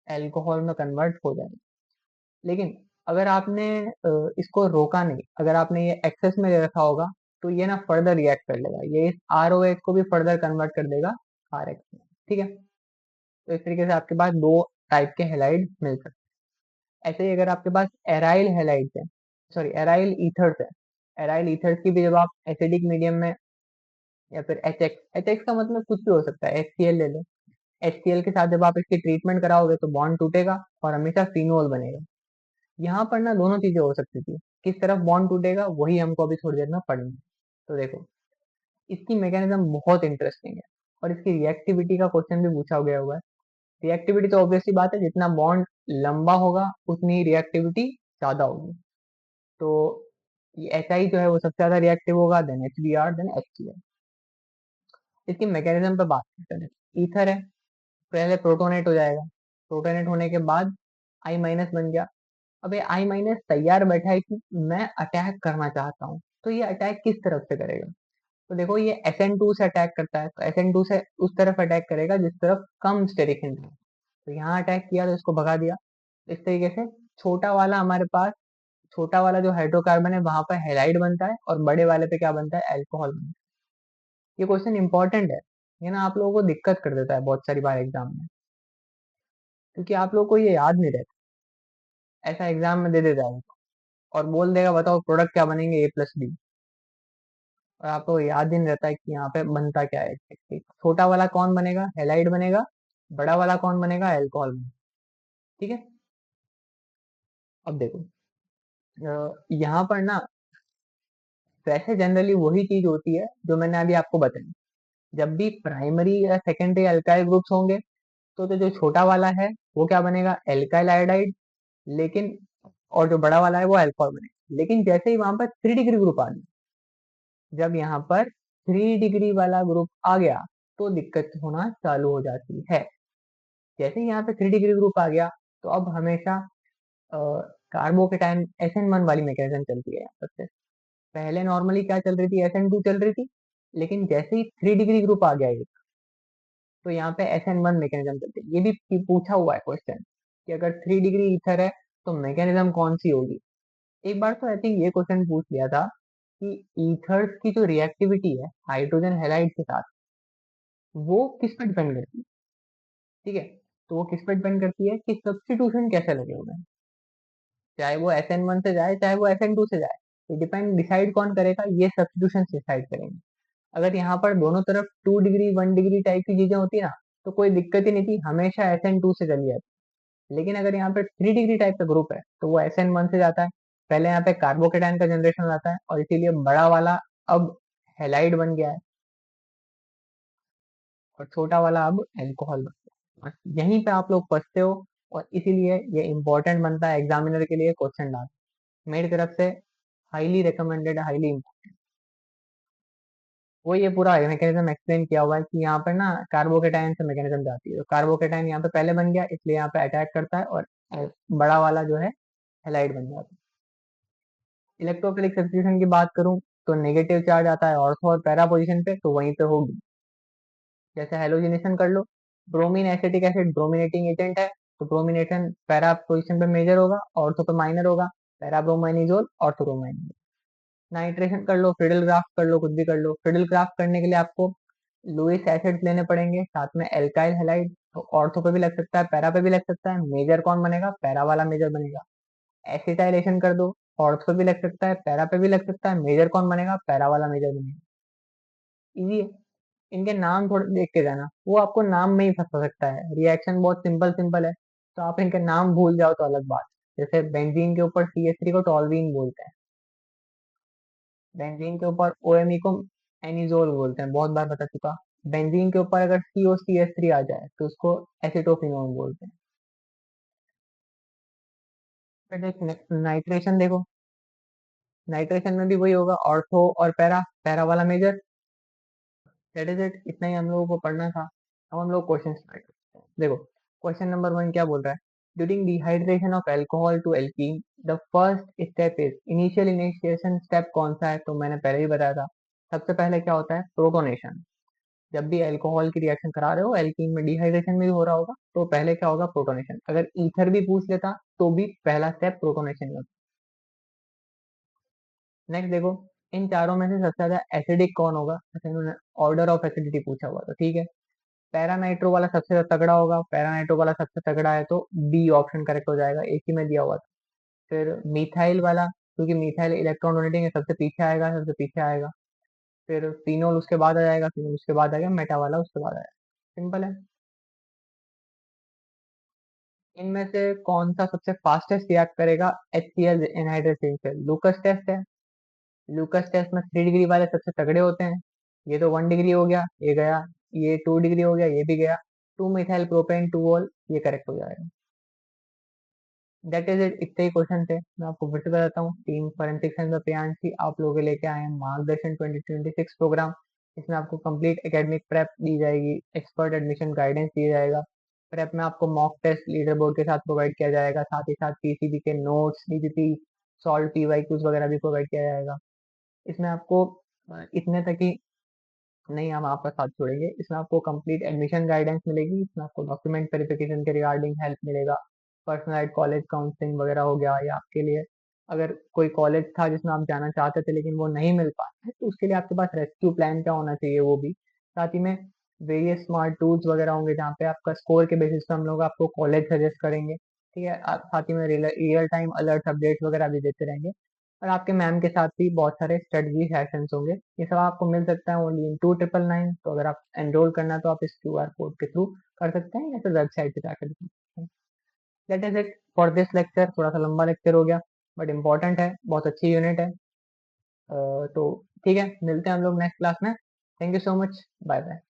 A: एल्कोहल में कन्वर्ट हो जाएगा। लेकिन अगर आपने इसको रोका नहीं, अगर आपने ये एक्सेस में ले रखा होगा, तो ये ना फर्दर रिएक्ट कर लेगा, ये इस ROH को भी फर्दर कन्वर्ट कर देगा RX में। ठीक है, तो इस तरीके से आपके पास दो टाइप के हेलाइड मिल सकते हैं। ऐसे ही अगर आपके पास एराइल हेलाइड है, सॉरी एराइल ईथर्स है, एराइल ईथर्स की भी जब आप एसिडिक मीडियम में, या फिर एच एक्स का मतलब कुछ भी हो सकता है, HCl ले लो, HCl के साथ जब आप इसकी ट्रीटमेंट कराओगे तो बॉन्ड टूटेगा और हमेशा फिनोल बनेगा। यहाँ पर ना दोनों चीजें हो सकती थी, किस तरफ बॉन्ड टूटेगा वही हमको अभी थोड़ी देर में पढ़ना है। तो देखो, इसकी मैकेनिज्म बहुत इंटरेस्टिंग है, और इसकी रिएक्टिविटी का क्वेश्चन भी पूछा गया हुआ है। रिएक्टिविटी तो ऑब्वियसली बात है, जितना बॉन्ड लंबा होगा उतनी रिएक्टिविटी ज्यादा होगी। तो ये HI जो है वो सबसे ज्यादा रिएक्टिव होगा, देन HBr, देन HCl। इसकी मैकेनिज्म पे बात करते हैं। ईथर है, पहले प्रोटोनेट हो जाएगा, प्रोटोनेट होने के बाद I- बन गया, अब ये आई माइनस तैयार बैठा है कि मैं अटैक करना चाहता हूँ, तो ये अटैक किस तरफ से करेगा? तो देखो ये SN2 से अटैक करता है, तो SN2 से उस तरफ अटैक करेगा जिस तरफ कम स्टेरिक हिंट है। तो यहाँ अटैक किया तो इसको भगा दिया। इस तरीके से छोटा वाला हमारे पास, छोटा वाला जो हाइड्रोकार्बन है वहां पर हेलाइड बनता है और बड़े वाले पे क्या बनता है? अल्कोहल बनता है। ये क्वेश्चन इंपॉर्टेंट है, ये ना आप लोगों को दिक्कत कर देता है बहुत सारी बार एग्जाम में, क्योंकि आप लोगों को ये याद नहीं रहता। ऐसा एग्जाम में दे देता है और बोल देगा बताओ प्रोडक्ट क्या बनेंगे A+B, और आपको याद ही नहीं रहता है कि यहाँ पे बनता क्या है exactly। छोटा वाला कौन बनेगा? हेलाइड बनेगा। बड़ा वाला कौन बनेगा? अल्कोहल बनेगा। ठीक है। अब देखो यहाँ पर ना वैसे जनरली वही चीज होती है जो मैंने अभी आपको बताई। जब भी प्राइमरी या सेकेंडरी अल्काइल ग्रुप्स होंगे तो जो छोटा वाला है वो क्या बनेगा? Alkyl iodide. लेकिन और जो बड़ा वाला है वो अल्कोहल बनेगा। लेकिन जैसे ही वहां पर 3 डिग्री ग्रुप आ गया, जब यहाँ पर 3 डिग्री वाला ग्रुप आ गया तो दिक्कत होना चालू हो जाती है। जैसे ही यहाँ पे 3 डिग्री ग्रुप आ गया तो अब हमेशा कार्बोकेटाइन SN1 वाली मैकेनिज्म चलती है यहाँ पर। पहले नॉर्मली क्या चल रही थी? SN2 चल रही थी। लेकिन जैसे ही 3 डिग्री ग्रुप आ गया एक, तो यहाँ पे SN1 मैकेनिज्म चलती है। ये भी पूछा हुआ है क्वेश्चन कि अगर 3 डिग्री ईथर है तो मैकेनिज्म कौन सी होगी। एक बार तो आई थिंक ये क्वेश्चन पूछ लिया था कि ईथर्स की जो रिएक्टिविटी है हाइड्रोजन हैलाइड के साथ, वो किस पर डिपेंड करती है? ठीक है। तो वो किस पर डिपेंड करती है कि सब्स्टिट्यूशन कैसे लगे हुए हैं, चाहे वो SN1 से जाए चाहे वो SN2 से जाए। तो डिसाइड कौन करेगा? ये सब्स्टिट्यूशन डिसाइड करेंगे। अगर यहाँ पर दोनों तरफ 2 डिग्री 1 डिग्री टाइप की चीजें होती ना तो कोई दिक्कत ही नहीं थी, हमेशा SN2 से चली जाती। लेकिन अगर यहाँ पर 3 डिग्री टाइप का ग्रुप है तो वो SN1 से जाता है। पहले यहाँ पे कार्बोकेटाइन का जनरेशन हो जाता है और इसीलिए बड़ा वाला अब हेलाइड बन गया है और छोटा वाला अब अल्कोहल बन गया है। बस यहीं पे आप लोग फंसते हो और इसीलिए ये इंपॉर्टेंट बनता है एग्जामिनर के लिए क्वेश्चन डाल। मेरी तरफ से हाईली रिकमेंडेड, हाईली। वो ये पूरा मैकेनिज्म एक्सप्लेन किया हुआ है कि यहाँ पर ना कार्बोकेटाइन से मैकेनिज्म जाती है, तो कार्बोकेटाइन यहाँ पे पहले बन गया इसलिए यहाँ पे अटैक करता है और बड़ा वाला जो है हेलाइड बन जाता है। इलेक्ट्रोफिलिक सब्स्टिट्यूशन की बात करूं तो नेगेटिव चार्ज आता है ऑर्थो और पैरा पोजीशन पे, तो वहीं पे होगी। जैसे हेलोजिनेशन कर लो, bromine acetic acid brominating agent है, तो ब्रोमिनेशन पैरा पोजीशन पे मेजर होगा, ऑर्थो पे माइनर होगा। Para bromoanisole, ortho bromoanisole. Nitration कर लो, फिडल ग्राफ्ट कर लो, कुछ भी कर लो। फिडल ग्राफ्ट करने के लिए आपको लुइस एसिड्स लेने पड़ेंगे, साथ में एल्काइल हैलाइड। तो ऑर्थो पे भी लग सकता है, पैरा पे भी लग सकता है। मेजर कौन बनेगा? पैरा वाला मेजर बनेगा। एसिटाइलेशन कर दो, ऑर्थो पे भी लग सकता है, पैरा पे भी लग सकता है। मेजर कौन बनेगा? पैरा वाला मेजर बनेगा। इजी है। इनके नाम थोड़े देख के जाना, वो आपको नाम में ही फंसा सकता है। रिएक्शन बहुत सिंपल सिंपल है, तो आप इनके नाम भूल जाओ तो अलग बात। जैसे बेंजीन के ऊपर CH3 को टॉल्वीन बोलते हैं, बेंजीन के ऊपर OMe को एनिजोल बोलते हैं, बहुत बार बता चुका। बेंजीन के ऊपर अगर COCH3 आ जाए तो उसको एसिटोफिनोन बोलते हैं। फिर नाइट्रेशन देखो, नाइट्रेशन में भी वही होगा, ऑर्थो और पैरा, पैरा वाला मेजर। दैट इज इट, इतना ही हम लोगों को पढ़ना था। अब हम लोग क्वेश्चन स्टार्ट करते हैं। देखो क्वेश्चन नंबर 1 क्या बोल रहा है? During dehydration of alcohol to alkene the first step is, initial initiation step कौन सा है? तो मैंने पहले ही बताया था, सबसे पहले क्या होता है? प्रोटोनेशन। जब भी अल्कोहल की रिएक्शन करा रहे हो, एल्कीन में डिहाइड्रेशन में भी हो रहा होगा, तो पहले क्या होगा? प्रोटोनेशन। अगर ईथर भी पूछ लेता तो भी पहला स्टेप प्रोटोनेशन ही होता। नेक्स्ट देखो, इन चारों में से सबसे ज्यादा एसिडिक कौन होगा? जैसे इन्होंने ऑर्डर ऑफ एसिडिटी पूछा हुआ, तो ठीक है, पैरा नाइट्रो वाला सबसे ज्यादा तगड़ा होगा। पैरा नाइट्रो वाला सबसे तगड़ा है तो बी ऑप्शन करेक्ट हो जाएगा, एक ही में दिया हुआ था। फिर मिथाइल वाला, क्योंकि मिथाइल इलेक्ट्रॉन डोनेटिंग है, सबसे पीछे आएगा, सबसे पीछे आएगा। फिर फिनोल उसके बाद आ जाएगा, फिनोल उसके बाद आएगा, मेटा वाला उसके बाद आएगा। सिंपल है। इनमें से कौन सा सबसे फास्टेस्ट रिएक्ट करेगा HCl एनहाइड्रस से? लूकस टेस्ट है। लूकस टेस्ट में 3 डिग्री वाले सबसे तगड़े होते हैं। ये तो 1 डिग्री हो गया, ये गया। ये 2 डिग्री हो गया, ये भी गया। 2 मिथाइल प्रोपेन 2 ऑल, ये करेक्ट हो जाएगा। दैट इज इट, इतने ही क्वेश्चन थे। मैं आपको फिर से बताता हूँ, टीम फॉरेंसिक साइंस में प्रियांशी आप लोगों के लेके आए हैं मार्गदर्शन 2026 प्रोग्राम। इसमें आपको कंप्लीट एकेडमिक प्रेप दी जाएगी, एक्सपर्ट एडमिशन गाइडेंस दिया जाएगा। प्रेप में आपको मॉक टेस्ट लीडर बोर्ड के साथ प्रोवाइड किया जाएगा, साथ ही साथ पीसीबी के notes, DPP, solve PY Qs वगैरह भी प्रोवाइड किया जाएगा। इसमें आपको इतने तक ही नहीं हम आपका साथ छोड़ेंगे, इसमें आपको कंप्लीट एडमिशन गाइडेंस मिलेगी, इसमें आपको डॉक्यूमेंट वेरिफिकेशन के रिगार्डिंग हेल्प मिलेगा, पर्सनलाइज कॉलेज काउंसलिंग वगैरह हो गया या आपके लिए अगर कोई कॉलेज था जिसमें आप जाना चाहते थे लेकिन वो नहीं मिल पाता है तो उसके लिए आपके पास रेस्क्यू प्लान क्या होना चाहिए वो भी, साथ ही में वेरियस स्मार्ट टूल्स वगैरह होंगे जहाँ पे आपका स्कोर के बेसिस पे हम लोग आपको कॉलेज सजेस्ट करेंगे, ठीक है। साथ ही में रियल टाइम अलर्ट अपडेट्स वगैरह भी देते रहेंगे, और आपके मैम के साथ भी बहुत सारे स्टडी सेशंस होंगे। ये सब आपको मिल सकता है ओनली इन 2999। तो अगर आप एनरोल करना है तो आप इस क्यूआर कोड के थ्रू कर सकते हैं या फिर वेबसाइट पे जाकर भी कर सकते हैं। That is it for this lecture. थोड़ा सा लंबा लेक्चर हो गया बट इम्पोर्टेंट है, बहुत अच्छी यूनिट है। तो ठीक है, मिलते हैं हम लोग नेक्स्ट क्लास में। Thank you so much, bye bye.